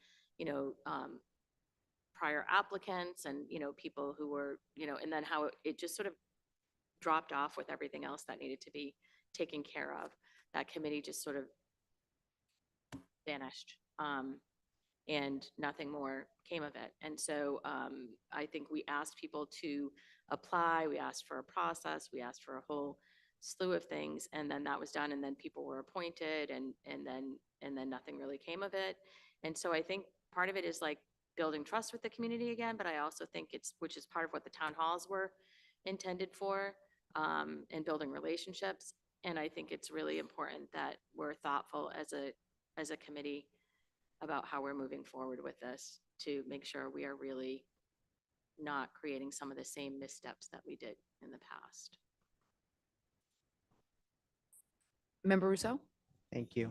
prior applicants and, people who were, and then how it just sort of dropped off with everything else that needed to be taken care of. That committee just sort of vanished. And nothing more came of it. And so I think we asked people to apply, we asked for a process, we asked for a whole slew of things, and then that was done, and then people were appointed, and then nothing really came of it. And so I think part of it is like building trust with the community again, but I also think which is part of what the town halls were intended for, and building relationships. And I think it's really important that we're thoughtful as a committee about how we're moving forward with this, to make sure we are really not creating some of the same missteps that we did in the past. Member Rousseau? Thank you.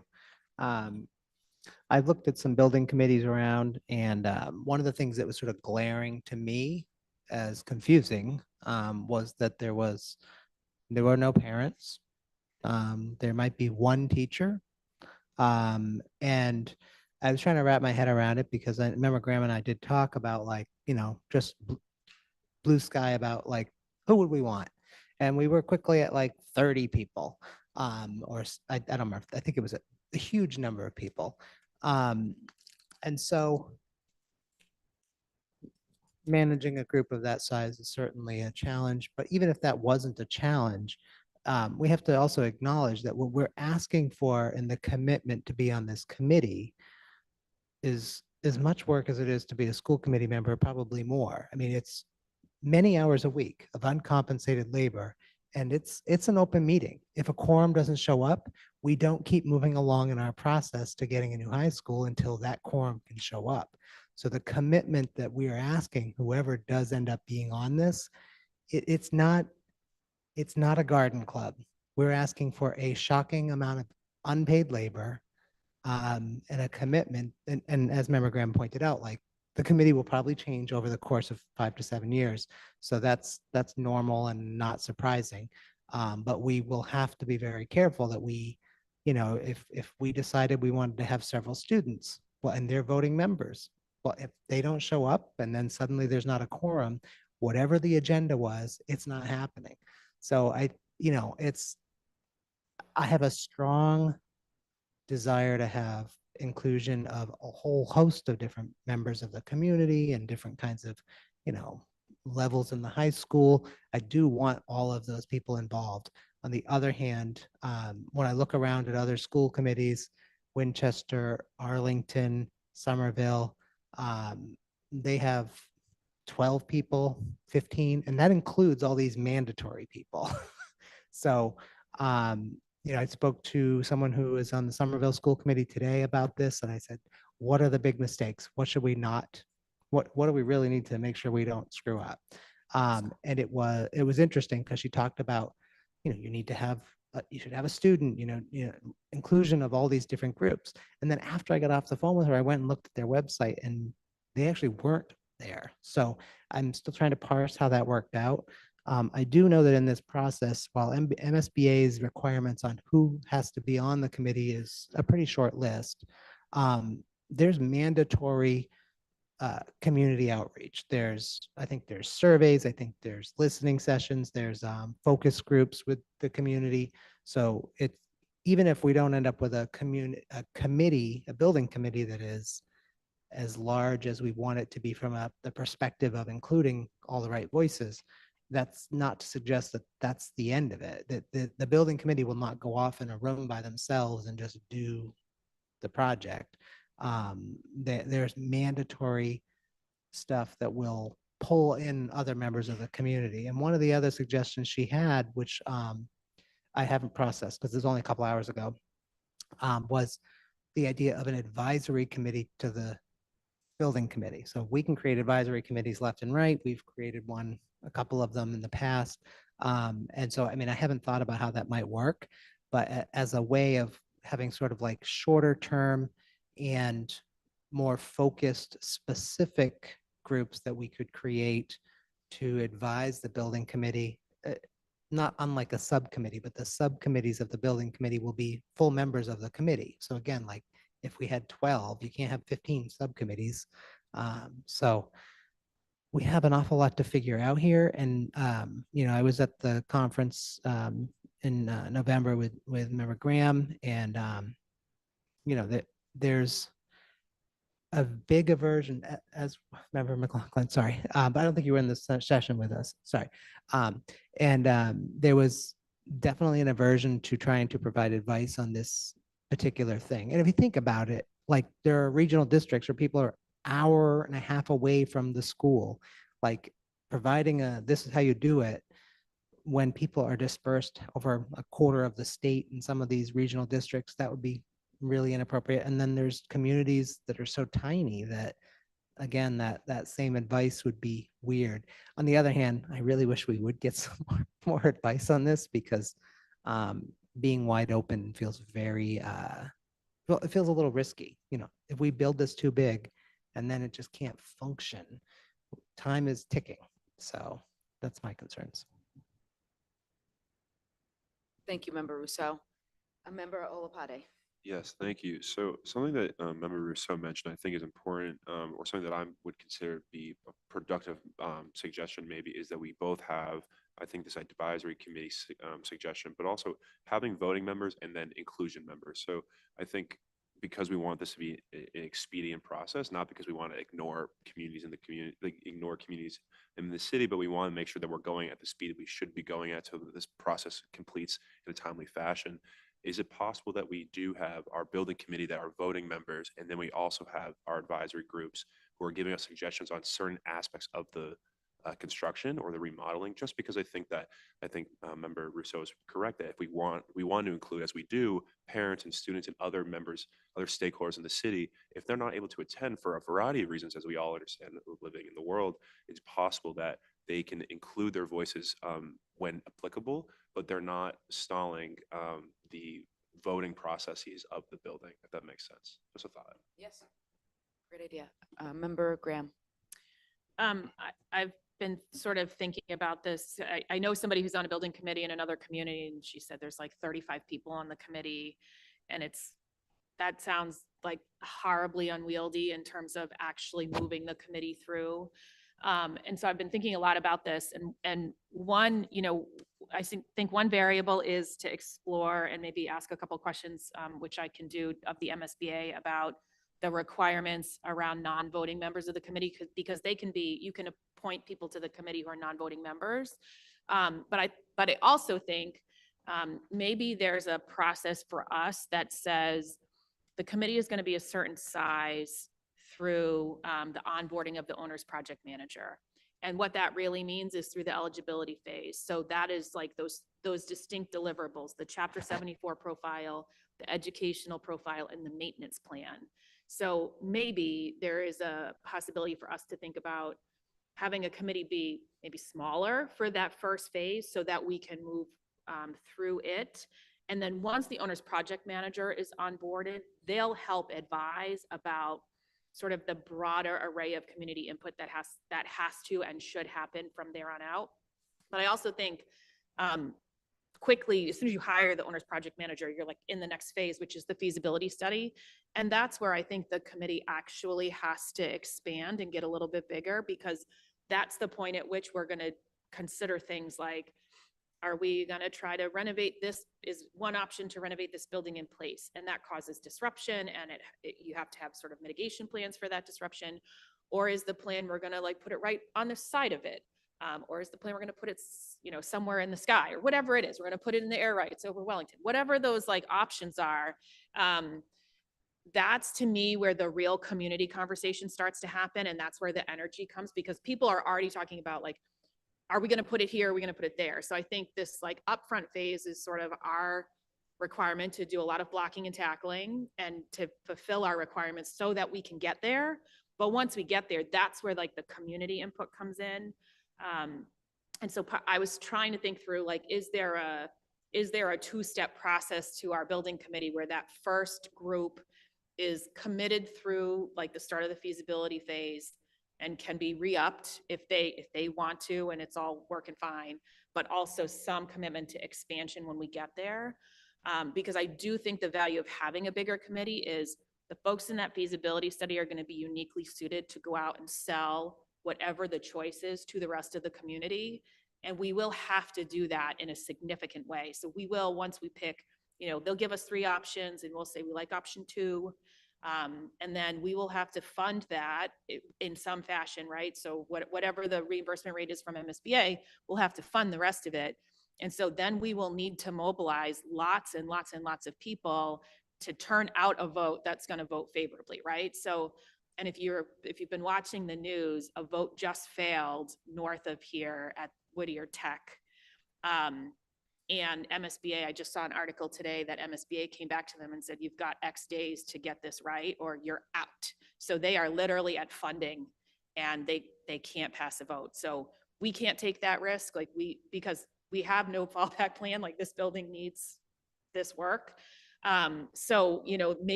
I've looked at some building committees around, and one of the things that was sort of glaring to me as confusing was that there were no parents. There might be one teacher. And I was trying to wrap my head around it, because I remember Graham and I did talk about, like, just blue sky about, like, who would we want? And we were quickly at like 30 people. Or I don't remember. I think it was a huge number of people. And so managing a group of that size is certainly a challenge. But even if that wasn't a challenge, we have to also acknowledge that what we're asking for in the commitment to be on this committee is as much work as it is to be a school committee member, probably more. I mean, it's many hours a week of uncompensated labor, and it's an open meeting. If a quorum doesn't show up, we don't keep moving along in our process to getting a new high school until that quorum can show up. So the commitment that we are asking, whoever does end up being on this, it's not a garden club. We're asking for a shocking amount of unpaid labor and a commitment. And as Member Graham pointed out, like the committee will probably change over the course of 5 to 7 years. So that's normal and not surprising. But we will have to be very careful that we, if we decided we wanted to have several students, well, and they're voting members, well, if they don't show up and then suddenly there's not a quorum, whatever the agenda was, it's not happening. So I have a strong desire to have inclusion of a whole host of different members of the community and different kinds of, levels in the high school. I do want all of those people involved. On the other hand, when I look around at other school committees, Winchester, Arlington, Somerville, they have 12 people, 15, and that includes all these mandatory people. So, I spoke to someone who is on the Somerville School Committee today about this, and I said, what are the big mistakes? What should we not, what do we really need to make sure we don't screw up? And it was interesting because she talked about, you need to have, you should have a student, inclusion of all these different groups. And then after I got off the phone with her, I went and looked at their website and they actually weren't there. So I'm still trying to parse how that worked out. I do know that in this process, while MSBA's requirements on who has to be on the committee is a pretty short list, there's mandatory community outreach. I think there's surveys, I think there's listening sessions, there's focus groups with the community. So even if we don't end up with a building committee that is as large as we want it to be from the perspective of including all the right voices, that's not to suggest that that's the end of it. That the building committee will not go off in a room by themselves and just do the project. There's mandatory stuff that will pull in other members of the community. And one of the other suggestions she had, which I haven't processed because it was only a couple hours ago, was the idea of an advisory committee to the building committee. So we can create advisory committees left and right. We've created a couple of them in the past. And so, I mean, I haven't thought about how that might work, but as a way of having sort of like shorter term and more focused specific groups that we could create to advise the building committee, not unlike a subcommittee, but the subcommittees of the building committee will be full members of the committee. So again, like if we had 12, you can't have 15 subcommittees. So we have an awful lot to figure out here. And, I was at the conference in November with Member Graham, and, there's a big aversion, as Member McLaughlin, sorry, but I don't think you were in this session with us, sorry. There was definitely an aversion to trying to provide advice on this particular thing. And if you think about it, like there are regional districts where people are hour and a half away from the school, like providing this is how you do it when people are dispersed over a quarter of the state in some of these regional districts, that would be really inappropriate. And then there's communities that are so tiny that, again, that same advice would be weird. On the other hand, I really wish we would get some more advice on this, because being wide open feels very, well, it feels a little risky. If we build this too big and then it just can't function, time is ticking. So that's my concerns. Thank you, Member Rousseau. Member Olopade. Yes, thank you. So something that Member Rousseau mentioned, I think is important, or something that I would consider be a productive suggestion maybe, is that we both have, I think, this advisory committee suggestion, but also having voting members and then inclusion members. So I think because we want this to be an expedient process, not because we want to ignore communities in the community, like ignore communities in the city, but we want to make sure that we're going at the speed we should be going at so that this process completes in a timely fashion. Is it possible that we do have our building committee that are voting members, and then we also have our advisory groups who are giving us suggestions on certain aspects of the construction or the remodeling? Just because I think Member Rousseau is correct that if we want to include, as we do, parents and students and other members, other stakeholders in the city, if they're not able to attend for a variety of reasons, as we all understand living in the world, it's possible that they can include their voices when applicable, but they're not stalling the voting processes of the building, if that makes sense. Just a thought. Yes. Great idea. Member Graham. I've been sort of thinking about this. I know somebody who's on a building committee in another community, and she said there's like 35 people on the committee, and that sounds like horribly unwieldy in terms of actually moving the committee through. And so I've been thinking a lot about this, and one, I think one variable is to explore and maybe ask a couple questions, which I can do of the MSBA about the requirements around non-voting members of the committee, because you can appoint people to the committee who are non-voting members. But I also think maybe there's a process for us that says the committee is going to be a certain size through the onboarding of the owner's project manager. And what that really means is through the eligibility phase. So that is like those distinct deliverables, the Chapter 74 profile, the educational profile, and the maintenance plan. So maybe there is a possibility for us to think about having a committee be maybe smaller for that first phase so that we can move through it. And then once the owner's project manager is onboarded, they'll help advise about sort of the broader array of community input that has to and should happen from there on out. But I also think quickly, as soon as you hire the owner's project manager, you're like in the next phase, which is the feasibility study. And that's where I think the committee actually has to expand and get a little bit bigger, because that's the point at which we're going to consider things like, are we going to try to renovate this? Is one option to renovate this building in place, and that causes disruption, and you have to have sort of mitigation plans for that disruption. Or is the plan we're going to like put it right on the side of it? Or is the plan we're going to put it, somewhere in the sky, or whatever it is, we're going to put it in the air rights over Wellington, whatever those like options are. That's to me where the real community conversation starts to happen. And that's where the energy comes, because people are already talking about like, are we going to put it here? Are we going to put it there? So I think this like upfront phase is sort of our requirement to do a lot of blocking and tackling and to fulfill our requirements so that we can get there. But once we get there, that's where like the community input comes in. And so I was trying to think through, like, is there a two-step process to our building committee where that first group is committed through like the start of the feasibility phase and can be re-upped if they want to, and it's all working fine, but also some commitment to expansion when we get there. Because I do think the value of having a bigger committee is the folks in that feasibility study are going to be uniquely suited to go out and sell whatever the choice is to the rest of the community. And we will have to do that in a significant way. So we will, once we pick, they'll give us 3 options and we'll say we like option 2. And then we will have to fund that in some fashion, right? So whatever the reimbursement rate is from MSBA, we'll have to fund the rest of it. And so then we will need to mobilize lots and lots and lots of people to turn out a vote that's going to vote favorably, right? So, and if you've been watching the news, a vote just failed north of here at Whittier Tech. And MSBA, I just saw an article today that MSBA came back to them and said, you've got X days to get this right or you're out. So they are literally at funding and they can't pass a vote. So we can't take that risk, because we have no fallback plan, like this building needs this work. So,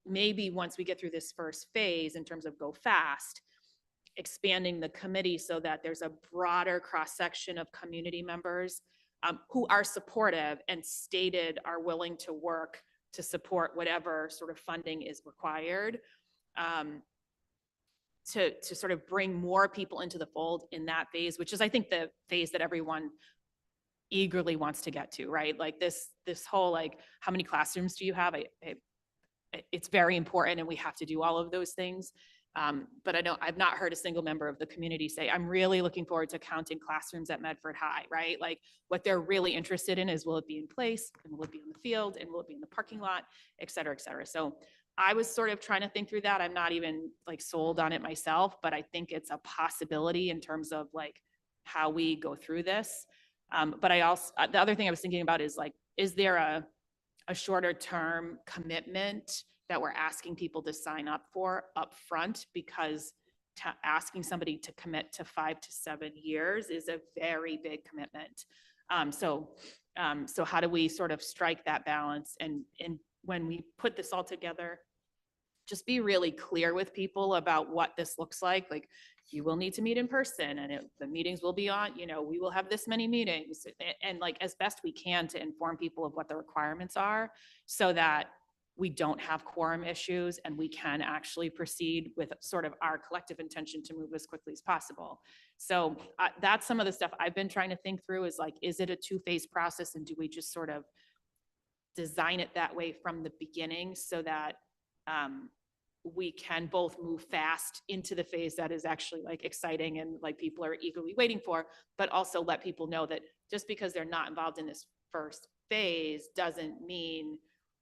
maybe once we get through this first phase in terms of go fast, expanding the committee so that there's a broader cross-section of community members who are supportive and stated are willing to work to support whatever sort of funding is required, to sort of bring more people into the fold in that phase, which is, I think, the phase that everyone eagerly wants to get to, right? Like this whole, like, how many classrooms do you have? It's very important, and we have to do all of those things. But I've not heard a single member of the community say, I'm really looking forward to counting classrooms at Medford High, right? Like what they're really interested in is, will it be in place, and will it be on the field, and will it be in the parking lot, et cetera, et cetera. So I was sort of trying to think through that. I'm not even like sold on it myself, but I think it's a possibility in terms of like how we go through this. But I also, the other thing I was thinking about is like, is there a shorter term commitment that we're asking people to sign up for up front? Because asking somebody to commit to 5 to 7 years is a very big commitment. So So how do we sort of strike that balance? And when we put this all together, just be really clear with people about what this looks like. Like, you will need to meet in person, and the meetings will be on, we will have this many meetings, and like as best we can to inform people of what the requirements are, so that we don't have quorum issues and we can actually proceed with sort of our collective intention to move as quickly as possible. So that's some of the stuff I've been trying to think through, is like, is it a two-phase process, and do we just sort of design it that way from the beginning, so that we can both move fast into the phase that is actually like exciting and like people are eagerly waiting for, but also let people know that just because they're not involved in this first phase doesn't mean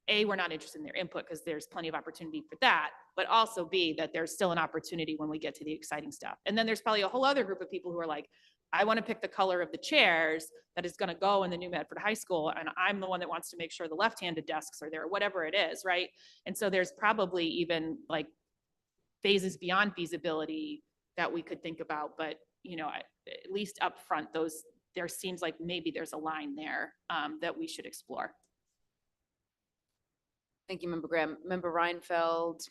A, we're not interested in their input, because there's plenty of opportunity for that, but also B, that there's still an opportunity when we get to the exciting stuff. And then there's probably a whole other group of people who are like, I want to pick the color of the chairs that is going to go in the new Medford High School, and I'm the one that wants to make sure the left-handed desks are there, whatever it is, right? And so there's probably even like phases beyond feasibility that we could think about, but at least up front, there seems like maybe there's a line there that we should explore. Thank you, Member Graham. Member Reinfeld,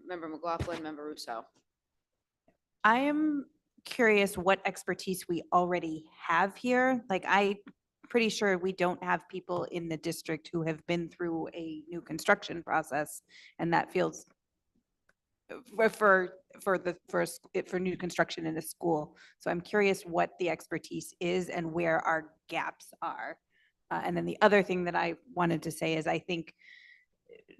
Member McLaughlin, Member Russo. I am curious what expertise we already have here. Like, I'm pretty sure we don't have people in the district who have been through a new construction process, and that feels for new construction in a school. So I'm curious what the expertise is and where our gaps are. And then the other thing that I wanted to say is, I think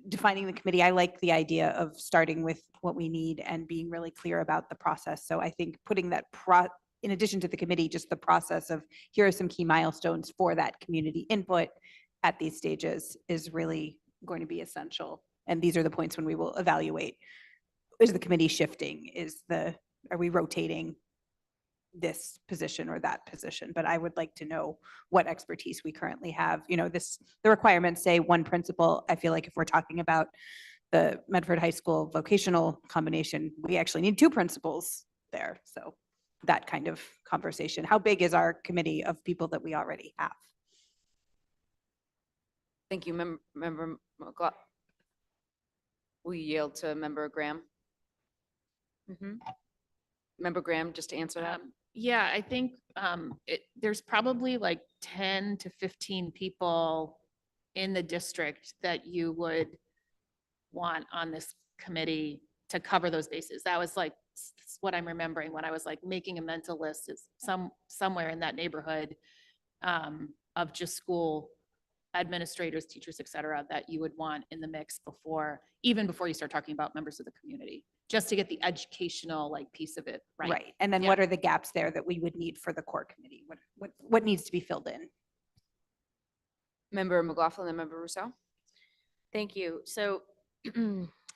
defining the committee, I like the idea of starting with what we need and being really clear about the process. So I think putting that in addition to the committee, just the process of here are some key milestones for that community input at these stages is really going to be essential. And these are the points when we will evaluate, is the committee shifting? Are we rotating this position or that position? But I would like to know what expertise we currently have. The requirements say one principal. I feel like if we're talking about the Medford High School vocational combination, we actually need two principals there. So that kind of conversation. How big is our committee of people that we already have? Thank you, Member McLaughlin. We yield to Member Graham. Member Graham, just to answer that. Yeah, I think there's probably like 10 to 15 people in the district that you would want on this committee to cover those bases. That was like what I'm remembering when I was like making a mental list, is somewhere in that neighborhood of just school administrators, teachers, et cetera, that you would want in the mix even before you start talking about members of the community, just to get the educational like piece of it right. Right. And then what are the gaps there that we would need for the core committee? What needs to be filled in? Member McLaughlin and Member Russo. Thank you. So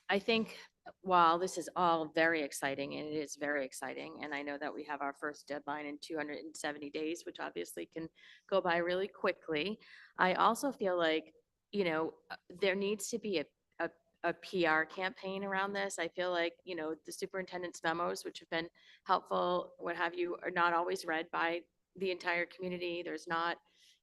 I think while this is all very exciting, and it is very exciting, and I know that we have our first deadline in 270 days, which obviously can go by really quickly, I also feel like, there needs to be a PR campaign around this. I feel like, the superintendent's memos, which have been helpful, what have you, are not always read by the entire community. There's not,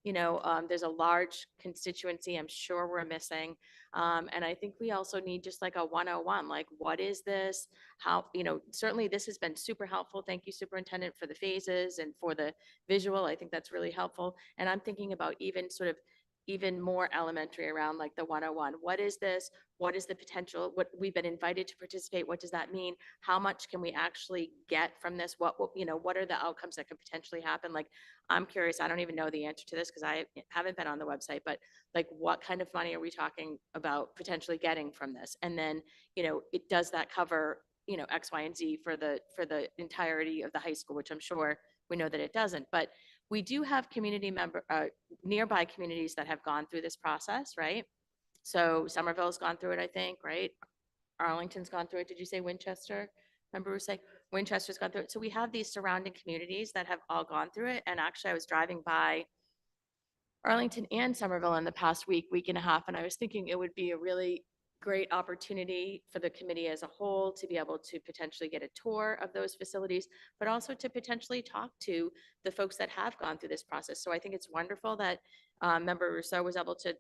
there's a large constituency I'm sure we're missing. And I think we also need just like a 101, like, what is this? How, certainly this has been super helpful. Thank you, superintendent, for the phases and for the visual. I think that's really helpful. And I'm thinking about even more elementary around like the 101. What is this? What is the potential? What we've been invited to participate. What does that mean? How much can we actually get from this? What are the outcomes that could potentially happen? Like, I'm curious, I don't even know the answer to this because I haven't been on the website, but like, what kind of money are we talking about potentially getting from this? And then, does that cover, X, Y, and Z for the entirety of the high school, which I'm sure we know that it doesn't, but we do have nearby communities that have gone through this process, right? So Somerville's gone through it, I think, right? Arlington's gone through it. Did you say Winchester? Remember we say Winchester's gone through it. So we have these surrounding communities that have all gone through it. And actually I was driving by Arlington and Somerville in the past week and a half, and I was thinking it would be a really great opportunity for the committee as a whole to be able to potentially get a tour of those facilities, but also to potentially talk to the folks that have gone through this process. So I think it's wonderful that Member Rousseau was able to,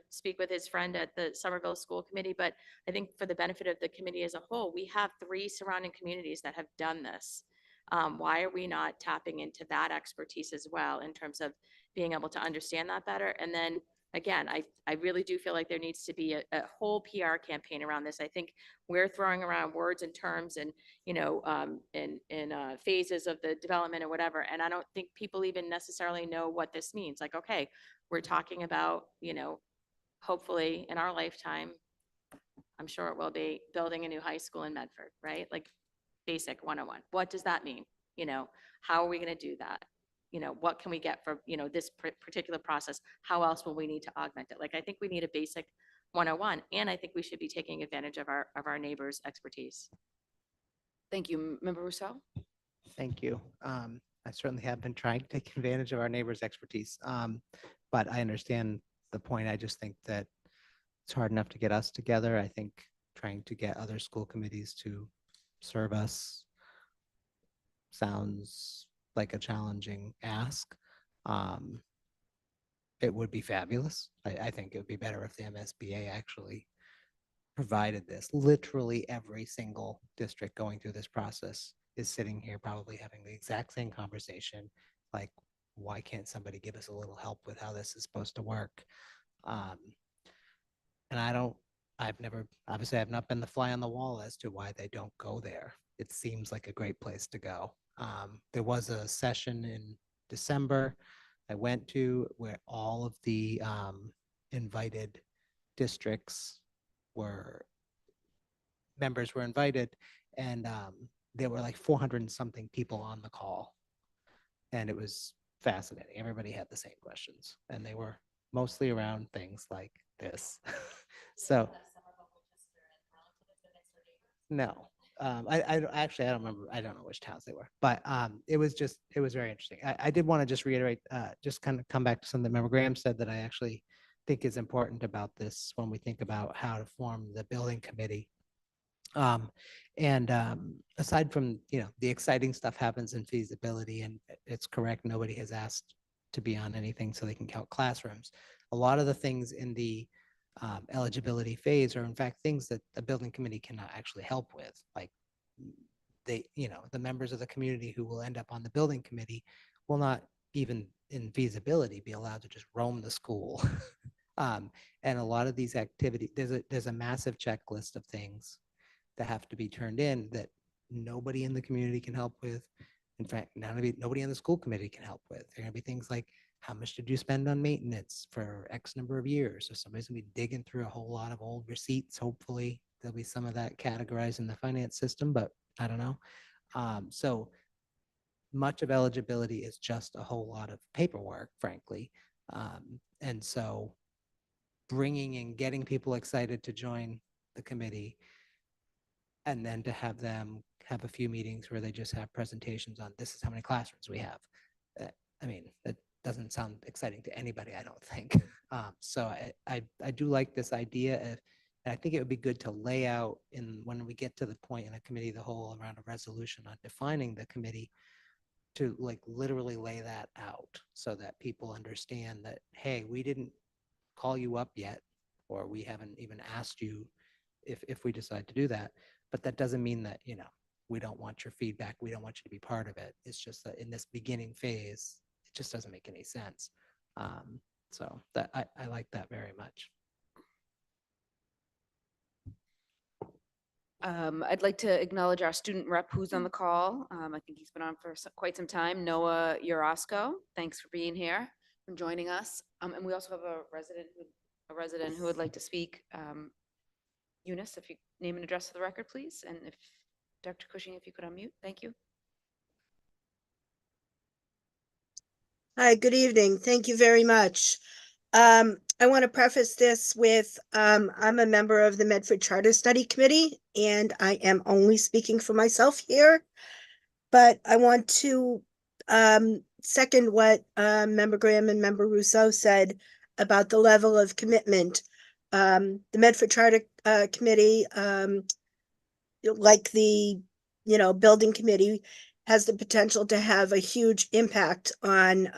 speak with his friend at the Somerville School Committee. But I think for the benefit of the committee as a whole, we have 3 surrounding communities that have done this. Why are we not tapping into that expertise as well in terms of being able to understand that better? And then again, I really do feel like there needs to be a whole PR campaign around this. I think we're throwing around words and terms and, in phases of the development or whatever. And I don't think people even necessarily know what this means. Like, okay, we're talking about, hopefully in our lifetime, I'm sure it will be, building a new high school in Medford, right? Like basic 101. What does that mean? How are we going to do that? What can we get for, this particular process? How else will we need to augment it? Like, I think we need a basic 101, and I think we should be taking advantage of our neighbors' expertise. Thank you. Member Rousseau? Thank you. I certainly have been trying to take advantage of our neighbors' expertise. But I understand the point. I just think that it's hard enough to get us together. I think trying to get other school committees to serve us sounds like a challenging ask. It would be fabulous. I think it would be better if the MSBA actually provided this. Literally every single district going through this process is sitting here probably having the exact same conversation. Like, why can't somebody give us a little help with how this is supposed to work? And obviously I've not been the fly on the wall as to why they don't go there. It seems like a great place to go. There was a session in December I went to where all of the invited districts members were invited, and there were like 400 and something people on the call. And it was fascinating. Everybody had the same questions, and they were mostly around things like this. So no, I don't remember. I don't know which towns they were, but it was very interesting. I did want to just reiterate, just kind of come back to something that Member Graham said that I actually think is important about this when we think about how to form the building committee. Aside from, the exciting stuff happens in feasibility, and it's correct, nobody has asked to be on anything so they can count classrooms. A lot of the things in the eligibility phase are in fact things that the building committee cannot actually help with. Like the members of the community who will end up on the building committee will not even in feasibility be allowed to just roam the school. And a lot of these activities, there's a massive checklist of things that have to be turned in that nobody in the community can help with. In fact, nobody on the school committee can help with. There are going to be things like, how much did you spend on maintenance for X number of years? So somebody's going to be digging through a whole lot of old receipts. Hopefully there'll be some of that categorized in the finance system, but I don't know. So much of eligibility is just a whole lot of paperwork, frankly. And so bringing and getting people excited to join the committee, and then to have them have a few meetings where they just have presentations on this is how many classrooms we have. That doesn't sound exciting to anybody, I don't think. So I do like this idea of, and I think it would be good to lay out when we get to the point in a committee of the whole around a resolution on defining the committee, to like literally lay that out so that people understand that, hey, we didn't call you up yet, or we haven't even asked you if we decide to do that. But that doesn't mean that, we don't want your feedback. We don't want you to be part of it. It's just that in this beginning phase, it just doesn't make any sense. So that I like that very much. I'd like to acknowledge our student rep who's on the call. I think he's been on for quite some time, Noah Urosco. Thanks for being here and joining us. And we also have a resident who would like to speak. Eunice, if you name and address for the record, please. And if Dr. Cushing, if you could unmute, thank you. Hi, good evening. Thank you very much. I want to preface this with, I'm a member of the Medford Charter Study Committee, and I am only speaking for myself here. But I want to second what Member Graham and Member Rousseau said about the level of commitment the Medford Charter Committee, like the, building committee, has the potential to have a huge impact on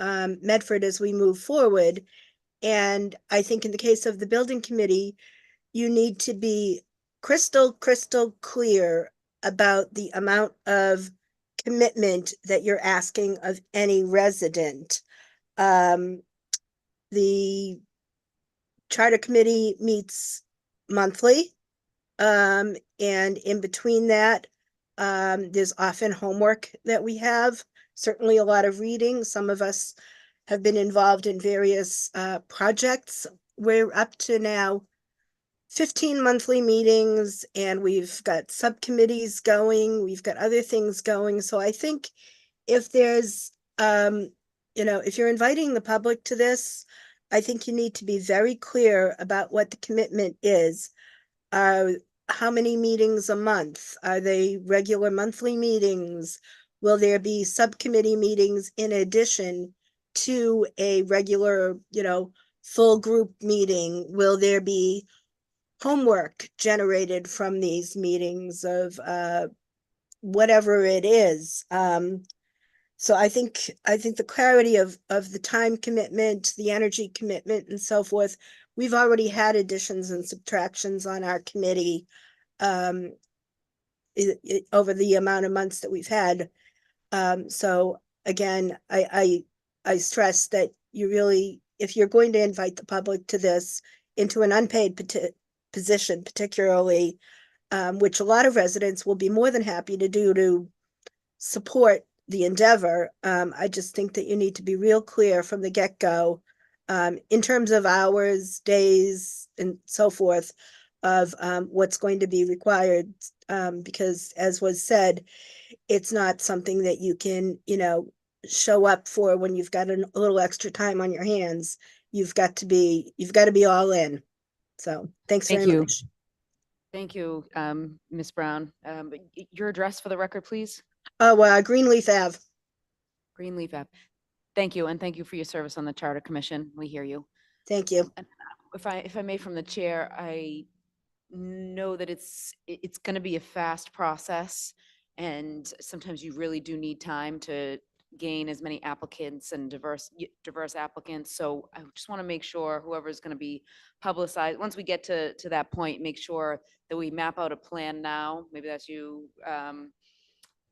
Medford as we move forward. And I think in the case of the building committee, you need to be crystal clear about the amount of commitment that you're asking of any resident. The charter committee meets monthly. And in between that, there's often homework that we have, certainly a lot of reading. Some of us have been involved in various projects. We're up to now 15 monthly meetings, and we've got subcommittees going, we've got other things going. So I think if there's, if you're inviting the public to this, I think you need to be very clear about what the commitment is. How many meetings a month? Are they regular monthly meetings? Will there be subcommittee meetings in addition to a regular, full group meeting? Will there be homework generated from these meetings of whatever it is? So I think the clarity of the time commitment, the energy commitment, and so forth. We've already had additions and subtractions on our committee over the amount of months that we've had. So again, I stress that you really, if you're going to invite the public to this into an unpaid position, particularly, which a lot of residents will be more than happy to do to support the endeavor. I just think that you need to be real clear from the get-go in terms of hours, days, and so forth of what's going to be required. Because as was said, it's not something that you can, show up for when you've got a little extra time on your hands. You've got to be all in. So thanks Thank very you. much. Thank you, Ms. Brown. Your address for the record, please? Oh, Greenleaf Ave. Greenleaf Ave. Thank you, and thank you for your service on the Charter Commission. We hear you. Thank you. And if I may, from the chair, I know that it's going to be a fast process, and sometimes you really do need time to gain as many applicants and diverse applicants. So I just want to make sure whoever's going to be publicized, once we get to that point, make sure that we map out a plan now. Maybe that's you,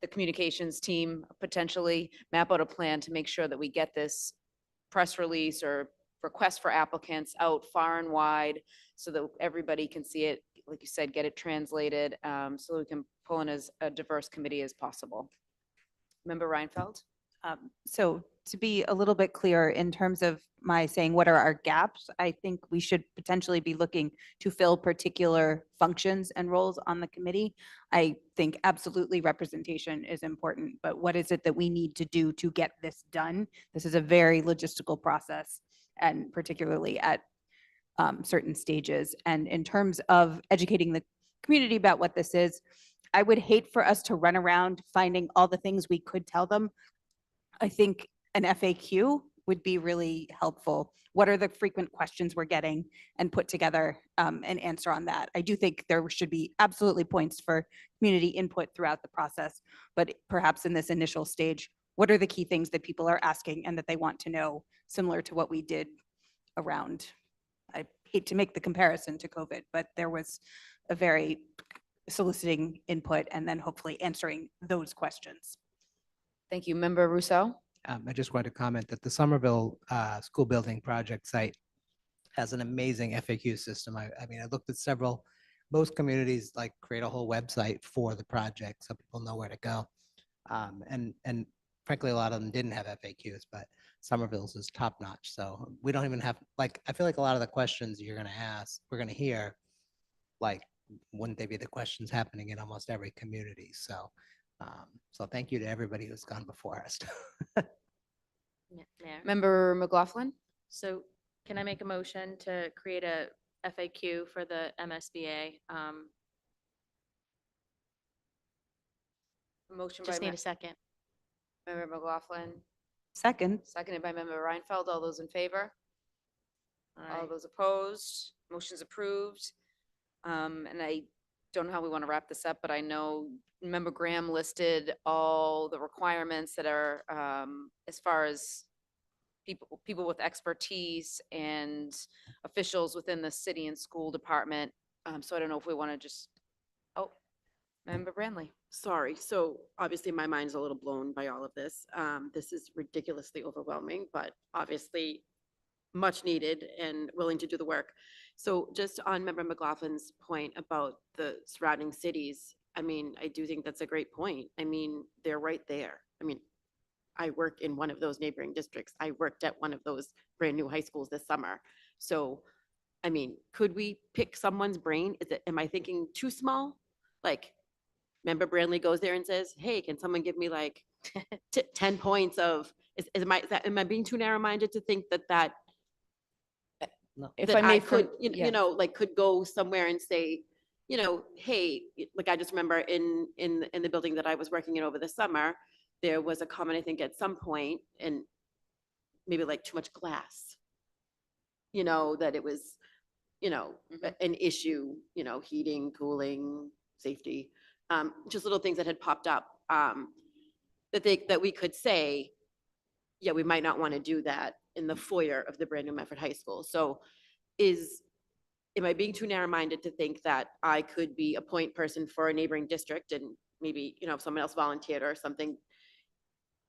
the communications team, potentially map out a plan to make sure that we get this press release or request for applicants out far and wide so that everybody can see it, like you said, get it translated, so we can pull in as a diverse committee as possible. Member Reinfeld? So to be a little bit clearer in terms of my saying what are our gaps, I think we should potentially be looking to fill particular functions and roles on the committee. I think absolutely representation is important, but what is it that we need to do to get this done? This is a very logistical process, and particularly at certain stages. And in terms of educating the community about what this is, I would hate for us to run around finding all the things we could tell them. I think an FAQ would be really helpful. What are the frequent questions we're getting, and put together an answer on that. I do think there should be absolutely points for community input throughout the process, but perhaps in this initial stage, what are the key things that people are asking and that they want to know, similar to what we did around, I hate to make the comparison to COVID, but there was a very soliciting input and then hopefully answering those questions. Thank you. Member Rousseau? I just wanted to comment that the Somerville School Building Project site has an amazing FAQ system. I mean, I looked at several, most communities like create a whole website for the project so people know where to go. And frankly, a lot of them didn't have FAQs, but Somerville's is top notch. So we don't even have, like, I feel like a lot of the questions you're going to ask, we're going to hear, like, wouldn't they be the questions happening in almost every community? So so thank you to everybody who's gone before us. Mayor. Member McLaughlin? So can I make a motion to create a FAQ for the MSBA? Motion by Just need a second. Member McLaughlin, Second. seconded by Member Reinfeld. All those in favor? All Aye. those opposed? Motion's approved. And I don't know how we want to wrap this up, but I know Member Graham listed all the requirements that are, as far as people with expertise and officials within the city and school department. So I don't know if we want to just, oh, Member Brandley. Sorry. So obviously my mind's a little blown by all of this. This is ridiculously overwhelming, but obviously much needed and willing to do the work. So just on Member McLaughlin's point about the surrounding cities, I mean, I do think that's a great point. I mean, they're right there. I mean, I work in one of those neighboring districts. I worked at one of those brand new high schools this summer. So, I mean, could we pick someone's brain? Am I thinking too small? Like, Member Brandley goes there and says, hey, can someone give me like 10 points of, am I being too narrow-minded to think that If that I may, could, yeah. you know, like could go somewhere and say, you know, hey, like I just remember in the building that I was working in over the summer, there was a comment, I think at some point, and maybe like too much glass. You know, that it was, you know, an issue, you know, heating, cooling, safety, just little things that had popped up, that we could say, yeah, we might not want to do that in the foyer of the brand new Medford High School. So am I being too narrow-minded to think that I could be a point person for a neighboring district and maybe, you know, if someone else volunteered or something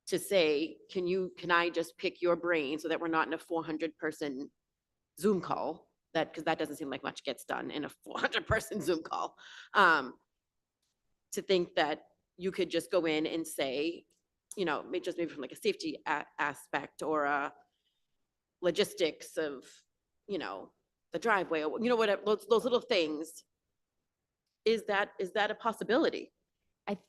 to say, can I just pick your brain so that we're not in a 400-person Zoom call? Because that doesn't seem like much gets done in a 400-person Zoom call. To think that you could just go in and say, you know, maybe from like a safety aspect or a logistics of, you know, the driveway, or, you know, whatever, those little things. Is that a possibility?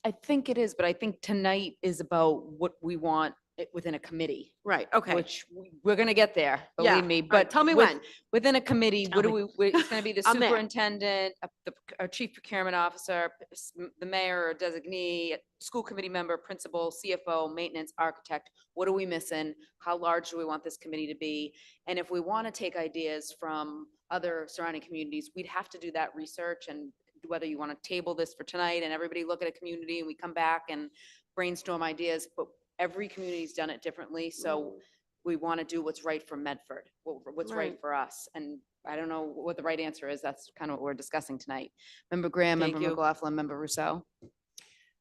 I think it is, but I think tonight is about what we want within a committee. Right, okay. Which we're gonna get there, Yeah, believe me, all right, but. tell me with- when. Within a committee, what do Tell it's gonna be the I'm there. superintendent, our chief procurement officer, the mayor or designee, school committee member, principal, CFO, maintenance, architect. What are we missing? How large do we want this committee to be? And if we want to take ideas from other surrounding communities, we'd have to do that research, and whether you want to table this for tonight and everybody look at a community and we come back and brainstorm ideas, but every community's done it differently. So we want to do what's right for Medford, what's right Right. for us. And I don't know what the right answer is. That's kind of what we're discussing tonight. Member Graham, Thank Member you. McLaughlin, Member Rousseau.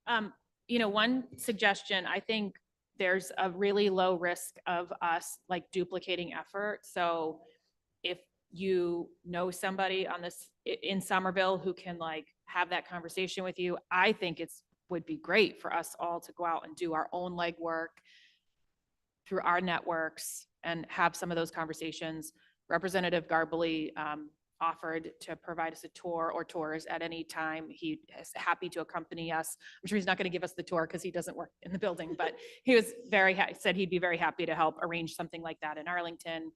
You know, one suggestion, I think there's a really low risk of us like duplicating effort. So if you know somebody on this in Somerville who can like have that conversation with you, I think would be great for us all to go out and do our own legwork through our networks and have some of those conversations. Representative Garbely offered to provide us a tour or tours at any time. He is happy to accompany us. I'm sure he's not going to give us the tour because he doesn't work in the building, but he was said he'd be very happy to help arrange something like that in Arlington.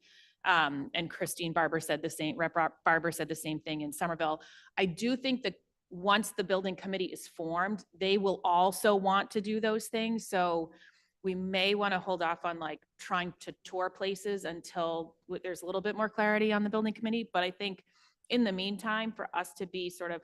And Christine Barber said the same, Rep. Barber said the same thing in Somerville. I do think that once the building committee is formed, they will also want to do those things. So we may want to hold off on like trying to tour places until there's a little bit more clarity on the building committee. But I think in the meantime, for us to be sort of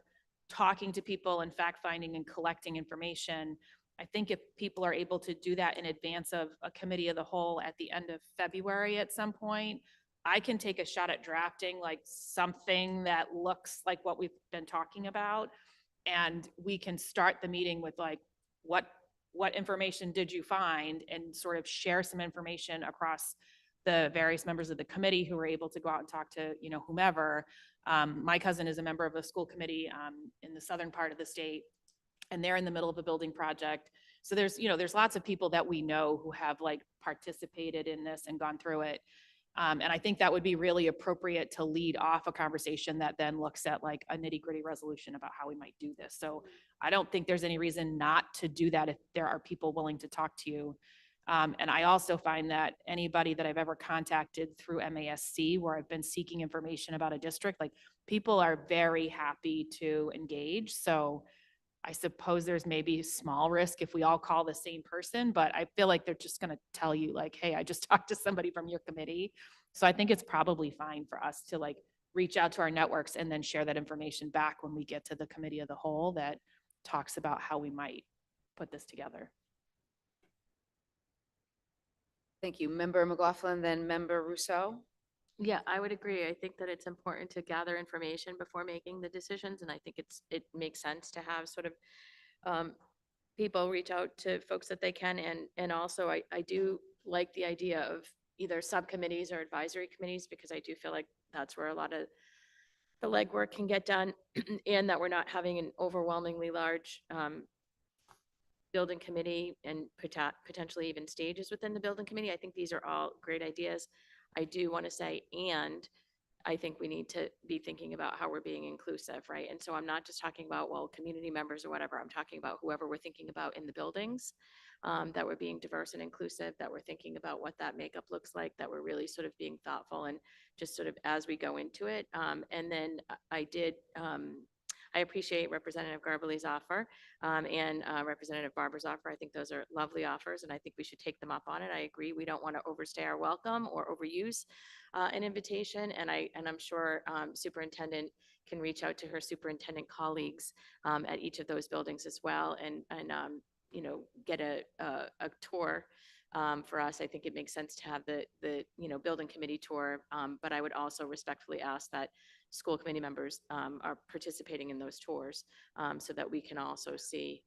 talking to people and fact finding and collecting information, I think if people are able to do that in advance of a committee of the whole at the end of February at some point, I can take a shot at drafting like something that looks like what we've been talking about. And we can start the meeting with like, what information did you find, and sort of share some information across the various members of the committee who were able to go out and talk to, you know, whomever. My cousin is a member of a school committee in the southern part of the state, and they're in the middle of a building project. So there's, you know, there's lots of people that we know who have like participated in this and gone through it. And I think that would be really appropriate to lead off a conversation that then looks at like a nitty gritty resolution about how we might do this. So I don't think there's any reason not to do that if there are people willing to talk to you. And I also find that anybody that I've ever contacted through MASC, where I've been seeking information about a district, like people are very happy to engage. So I suppose there's maybe small risk if we all call the same person, but I feel like they're just going to tell you like, hey, I just talked to somebody from your committee. So I think it's probably fine for us to like reach out to our networks and then share that information back when we get to the committee of the whole that talks about how we might put this together. Thank you. Member McLaughlin, then Member Rousseau. Yeah, I would agree. I think that it's important to gather information before making the decisions, and I think it makes sense to have sort of people reach out to folks that they can, and also I do like the idea of either subcommittees or advisory committees, because I do feel like that's where a lot of the legwork can get done, and that we're not having an overwhelmingly large building committee and potentially even stages within the building committee. I think these are all great ideas. I do want to say, and I think we need to be thinking about how we're being inclusive, right? And so I'm not just talking about, well, community members or whatever. I'm talking about whoever we're thinking about in the buildings, that we're being diverse and inclusive, that we're thinking about what that makeup looks like, that we're really sort of being thoughtful and just sort of as we go into it. And then I appreciate Representative Garbely's offer and Representative Barber's offer. I think those are lovely offers, and I think we should take them up on it. I agree. We don't want to overstay our welcome or overuse an invitation, and I'm sure Superintendent can reach out to her superintendent colleagues at each of those buildings as well, and you know, get a tour. For us, I think it makes sense to have the building committee tour, but I would also respectfully ask that school committee members are participating in those tours so that we can also see.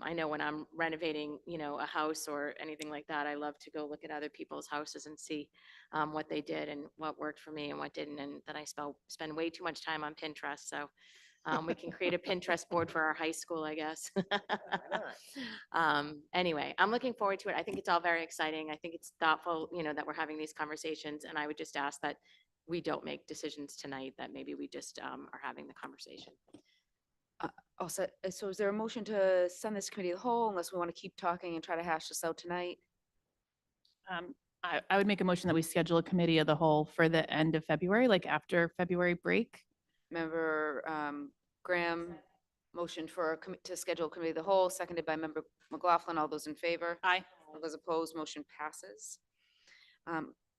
I know when I'm renovating, a house or anything like that, I love to go look at other people's houses and see what they did and what worked for me and what didn't. And then I spend way too much time on Pinterest. So we can create a Pinterest board for our high school, I guess. Anyway, I'm looking forward to it. I think it's all very exciting. I think it's thoughtful, that we're having these conversations. And I would just ask that we don't make decisions tonight, that maybe we just are having the conversation. Also, so is there a motion to send this committee to the whole unless we want to keep talking and try to hash this out tonight? I would make a motion that we schedule a committee of the whole for the end of February, like after February break. Member Graham, motion to schedule a committee of the whole, seconded by Member McLaughlin. All those in favor? Aye. All those opposed, motion passes.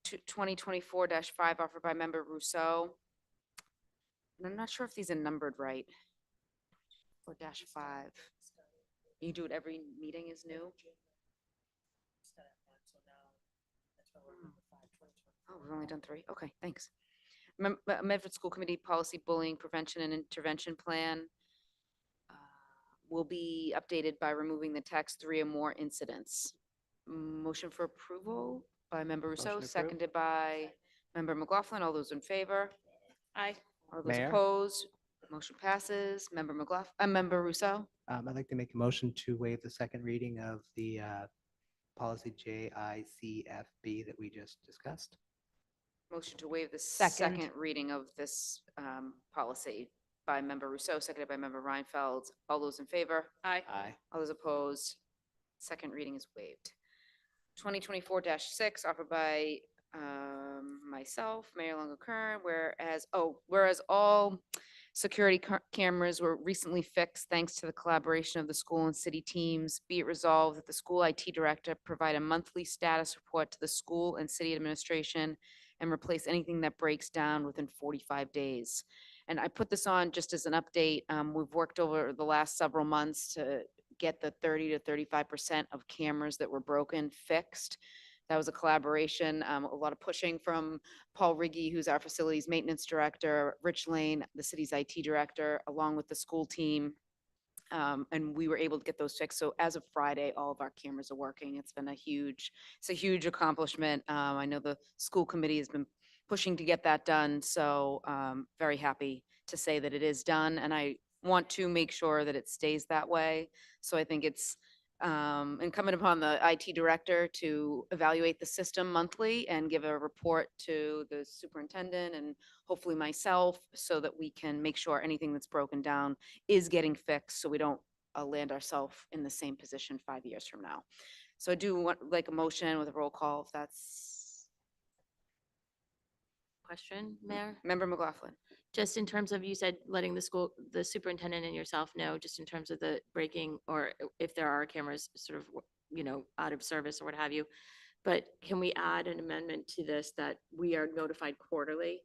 2024-5 offered by Member Rousseau. And I'm not sure if these are numbered right. Or -5. You do it every meeting is new? Oh, we've only done 3. Okay, thanks. Medford School Committee Policy Bullying Prevention and Intervention Plan will be updated by removing the text 3 or more incidents. Motion for approval by Member Rousseau, Motion approved. seconded by Member McLaughlin. All those in favor? Aye. All those Mayor? opposed? Motion passes. Member Member Rousseau. I'd like to make a motion to waive the second reading of the policy JICFB that we just discussed. Motion to waive the Second. second reading of this policy by Member Rousseau, seconded by Member Reinfeld. All those in favor? Aye. Aye. All those opposed? Second reading is waived. 2024-6 offered by myself, Mayor Longo-Kern, whereas all security cameras were recently fixed thanks to the collaboration of the school and city teams. Be it resolved that the school IT director provide a monthly status report to the school and city administration and replace anything that breaks down within 45 days. And I put this on just as an update. We've worked over the last several months to get the 30 to 35% of cameras that were broken fixed. That was a collaboration, a lot of pushing from Paul Riggy, who's our facilities maintenance director, Rich Lane, the city's IT director, along with the school team. And we were able to get those fixed. So as of Friday, all of our cameras are working. It's a huge accomplishment. I know the school committee has been pushing to get that done. So very happy to say that it is done. And I want to make sure that it stays that way. So I think it's incumbent upon the IT director to evaluate the system monthly and give a report to the superintendent and hopefully myself so that we can make sure anything that's broken down is getting fixed so we don't land ourselves in the same position 5 years from now. So I do want like a motion with a roll call if that's. Question, Mayor? Member McLaughlin. Just in terms of, you said letting the superintendent and yourself know, just in terms of the breaking, or if there are cameras sort of, out of service or what have you. But can we add an amendment to this that we are notified quarterly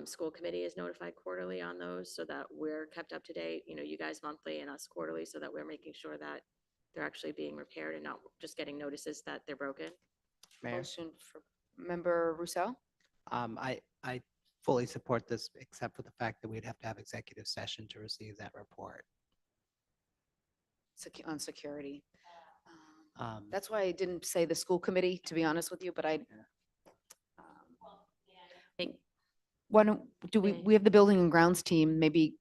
School committee is notified quarterly on those so that we're kept up to date, you guys monthly and us quarterly, so that we're making sure that they're actually being repaired and not just getting notices that they're broken. Mayor, Motion for Member Rousseau? I fully support this, except for the fact that we'd have to have executive session to receive that report. On security. That's That's why I didn't say the school committee, to be honest with you, but I. Why don't, we have the building and grounds team, maybe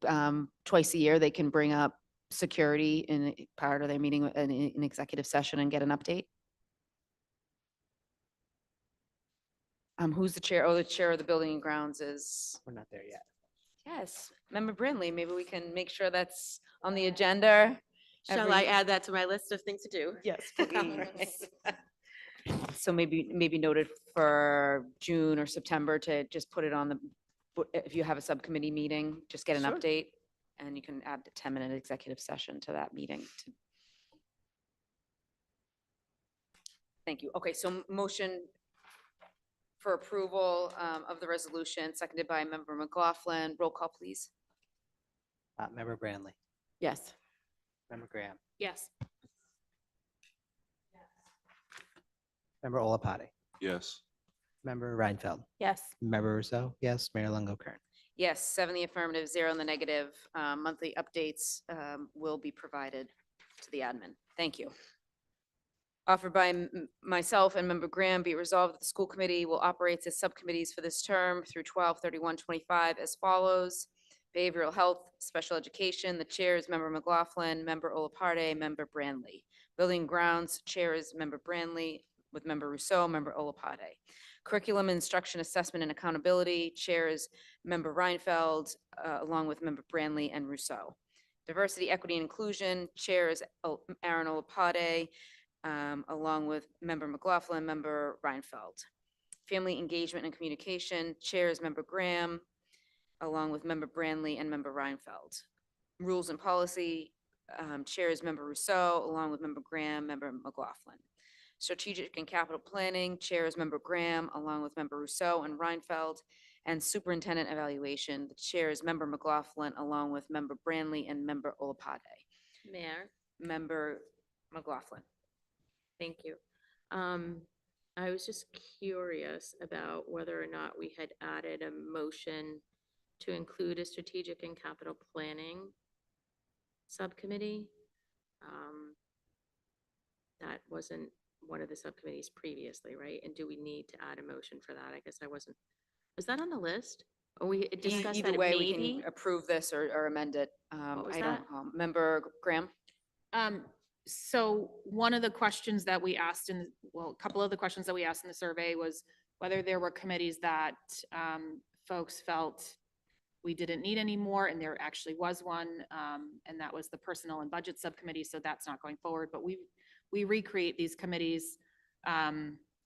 twice a year, they can bring up security in part of their meeting in an executive session and get an update. Who's the chair? Oh, the chair of the building and grounds is, we're not there yet. yes, Member Brindley. Maybe we can make sure that's on the agenda. Shall I add that to my list of things to do? Yes, please. So maybe noted for June or September to just put it on the, if you have a subcommittee meeting, just get an Sure. update. And you can add the 10-minute executive session to that meeting. Thank you. Okay, so motion for approval of the resolution, seconded by Member McLaughlin. Roll call, please. Member Brandley, Yes. Member Graham, Yes. Member Olapati, Yes. Member Reinfeld, Yes. Member Rousseau, yes, Mayor Longo Kern. Yes, 7 in the affirmative, 0 in the negative. Monthly updates will be provided to the admin. Thank you. Offered by myself and Member Graham, be it resolved that the school committee will operate as subcommittees for this term through 12/31/25 as follows. Behavioral health, special education, the chair is Member McLaughlin, Member Olaparte, Member Brandley. Building and grounds, chair is Member Brandley with Member Rousseau, Member Olaparte. Curriculum, instruction, assessment, and accountability, chair is Member Reinfeld, along with Member Brandley and Rousseau. Diversity, equity, and inclusion, chair is Aaron Olapate, along with Member McLaughlin, Member Reinfeld. Family engagement and communication, chair is Member Graham, along with Member Brandley and Member Reinfeld. Rules and policy, chair is Member Rousseau, along with Member Graham, Member McLaughlin. Strategic and capital planning, chair is Member Graham, along with Member Rousseau and Reinfeld. And superintendent evaluation, the chair is Member McLaughlin, along with Member Brandley and Member Olapate. Mayor, Member McLaughlin. thank you. I was just curious about whether or not we had added a motion to include a strategic and capital planning subcommittee. That wasn't one of the subcommittees previously, right? And do we need to add a motion for that? I guess I wasn't, was that on the list? Or we discussed Either that way, we maybe? can approve this or amend it. What was I that? don't, Member Graham? So one of the questions that we asked a couple of the questions that we asked in the survey was whether there were committees that folks felt we didn't need anymore, and there actually was one, and that was the Personnel and Budget Subcommittee, so that's not going forward. But we recreate these committees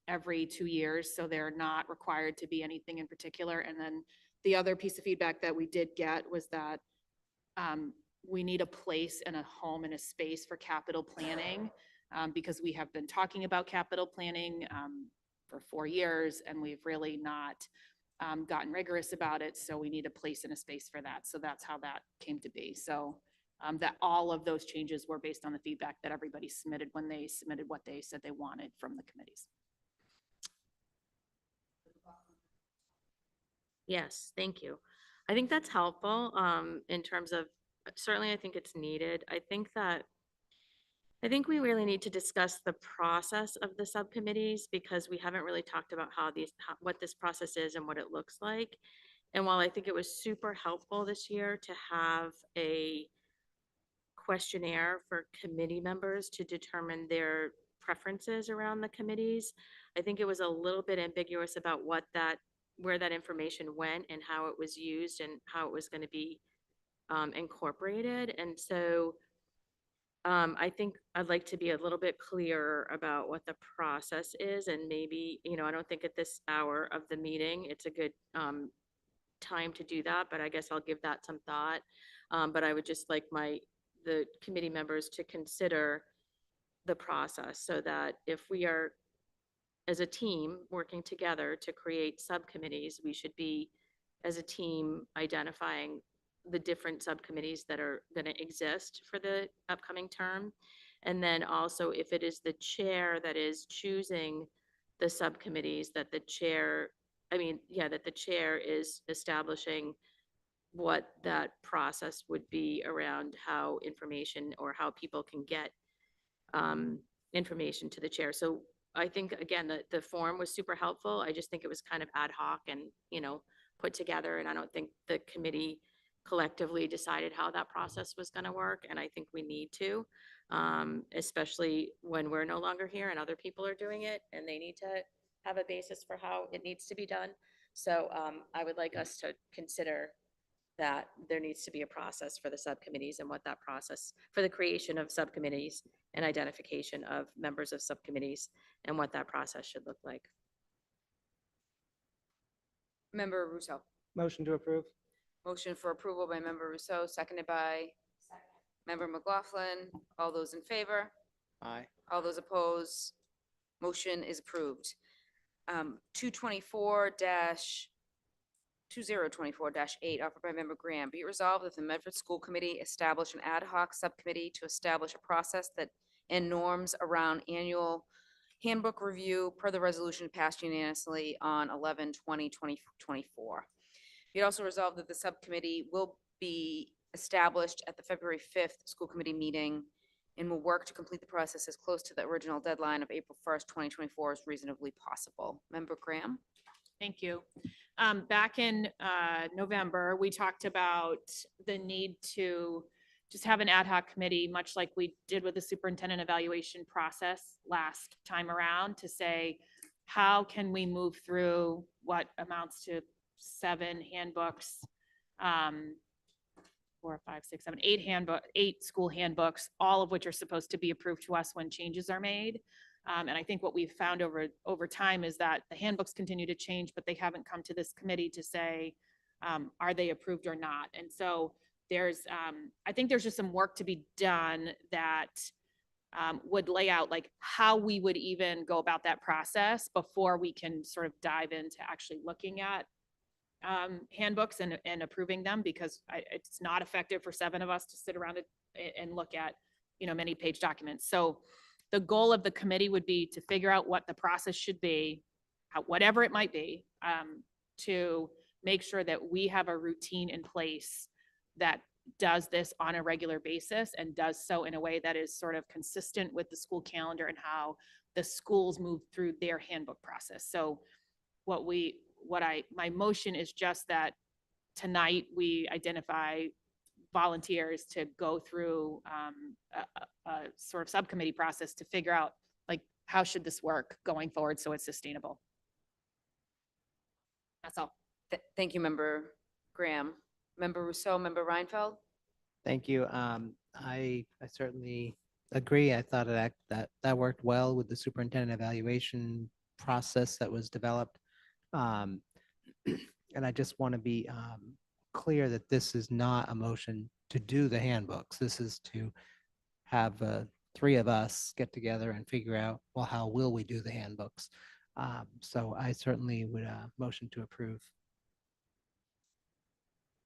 every 2 years, so they're not required to be anything in particular. And then the other piece of feedback that we did get was that we need a place and a home and a space for capital planning, because we have been talking about capital planning for 4 years, and we've really not gotten rigorous about it. So we need a place and a space for that. So that's how that came to be. So that all of those changes were based on the feedback that everybody submitted when they submitted what they said they wanted from the committees. Yes, thank you. I think that's helpful in terms of, certainly I think it's needed. I think we really need to discuss the process of the subcommittees, because we haven't really talked about what this process is and what it looks like. And while I think it was super helpful this year to have a questionnaire for committee members to determine their preferences around the committees, I think it was a little bit ambiguous about where that information went and how it was used and how it was going to be incorporated. And so I think I'd like to be a little bit clearer about what the process is, and maybe, I don't think at this hour of the meeting, it's a good time to do that, but I guess I'll give that some thought. But I would just like the committee members to consider the process, so that if we are, as a team, working together to create subcommittees, we should be as a team, identifying the different subcommittees that are going to exist for the upcoming term. And then also, if it is the chair that is choosing the subcommittees, that the chair, that the chair is establishing what that process would be around how information or how people can get information to the chair. So I think, again, the form was super helpful. I just think it was kind of ad hoc and, put together. And I don't think the committee collectively decided how that process was going to work. And I think we need to, especially when we're no longer here and other people are doing it and they need to have a basis for how it needs to be done. So I would like us to consider that there needs to be a process for the subcommittees and what that process for the creation of subcommittees and identification of members of subcommittees and what that process should look like. Member Russo. Motion to approve. Motion for approval by Member Rousseau, seconded by Member McLaughlin. All those in favor? Aye. All those opposed? Motion is approved. 2024-8, offered by Member Graham. Be it resolved that the Medford School Committee establish an ad hoc subcommittee to establish a process that and norms around annual handbook review per the resolution passed unanimously on 11/20/2024. Be it also resolved that the subcommittee will be established at the February 5th school committee meeting and will work to complete the process as close to the original deadline of April 1st, 2024 as reasonably possible. Member Graham? Thank you. Back in November, we talked about the need to just have an ad hoc committee, much like we did with the superintendent evaluation process last time around, to say, how can we move through what amounts to 7 handbooks, 4, 5, 6, 7, 8 school handbooks, all of which are supposed to be approved to us when changes are made. And I think what we've found over time is that the handbooks continue to change, but they haven't come to this committee to say, are they approved or not? And so I think there's just some work to be done that would lay out like how we would even go about that process before we can sort of dive into actually looking at handbooks and approving them, because it's not effective for 7 of us to sit around and look at, many page documents. So the goal of the committee would be to figure out what the process should be, whatever it might be, to make sure that we have a routine in place that does this on a regular basis and does so in a way that is sort of consistent with the school calendar and how the schools move through their handbook process. So my motion is just that tonight we identify volunteers to go through a sort of subcommittee process to figure out like how should this work going forward so it's sustainable. That's all. Thank you, Member Graham. Member Rousseau, Member Reinfeld? Thank you. I certainly agree. I thought that worked well with the superintendent evaluation process that was developed. And I just want to be clear that this is not a motion to do the handbooks. This is to have 3 of us get together and figure out, well, how will we do the handbooks? So I certainly would motion to approve.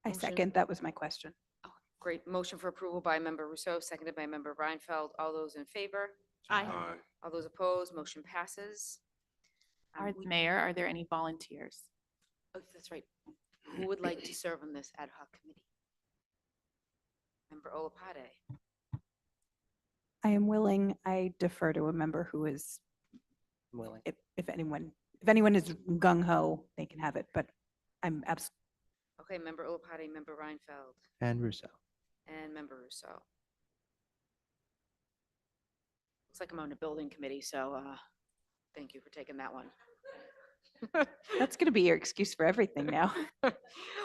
I second. That was my question. Oh, great. Motion for approval by Member Rousseau, seconded by Member Reinfeld. All those in favor? Aye. All those opposed? Motion passes. Mayor, are there any volunteers? Oh, that's right. Who would like to serve on this ad hoc committee? Member Olapade. I am willing. I defer to a member who is Willing. If anyone is gung ho, they can have it, but I'm absolutely. Okay, Member Olapade, Member Reinfeld, And Russo. and Member Rousseau. Looks like I'm on a building committee, so thank you for taking that one. That's going to be your excuse for everything now.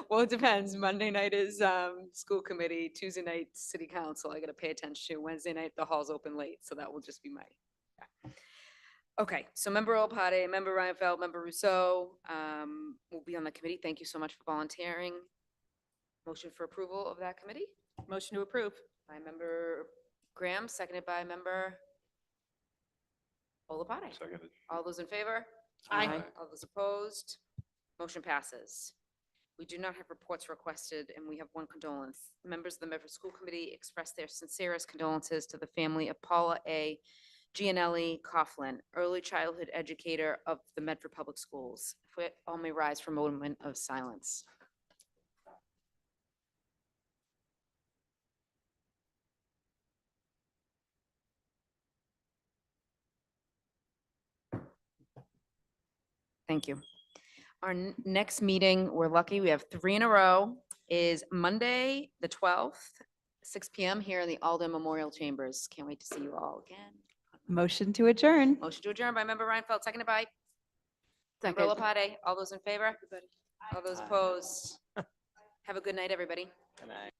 Well, it depends. Monday night is school committee, Tuesday night city council. I got to pay attention to. Wednesday night, the hall's open late, so that will just be my. Yeah. Okay, so Member Olapade, Member Reinfeld, Member Rousseau will be on the committee. Thank you so much for volunteering. Motion for approval of that committee Motion to approve. by Member Graham, seconded by Member Olapade. Seconded. All those in favor? Aye. All those opposed? Motion passes. We do not have reports requested, and we have one condolence. Members of the Medford School Committee express their sincerest condolences to the family of Paula A. Gianelli Coughlin, early childhood educator of the Medford Public Schools. If we all may rise for a moment of silence. Thank you. Our next meeting, we're lucky, we have 3 in a row, is Monday, the 12th, 6 PM here in the Alden Memorial Chambers. Can't wait to see you all again. Motion to adjourn. Motion to adjourn by Member Reinfeld, seconded by Member Lapade. All those in favor? All those opposed? Have a good night, everybody. Good night.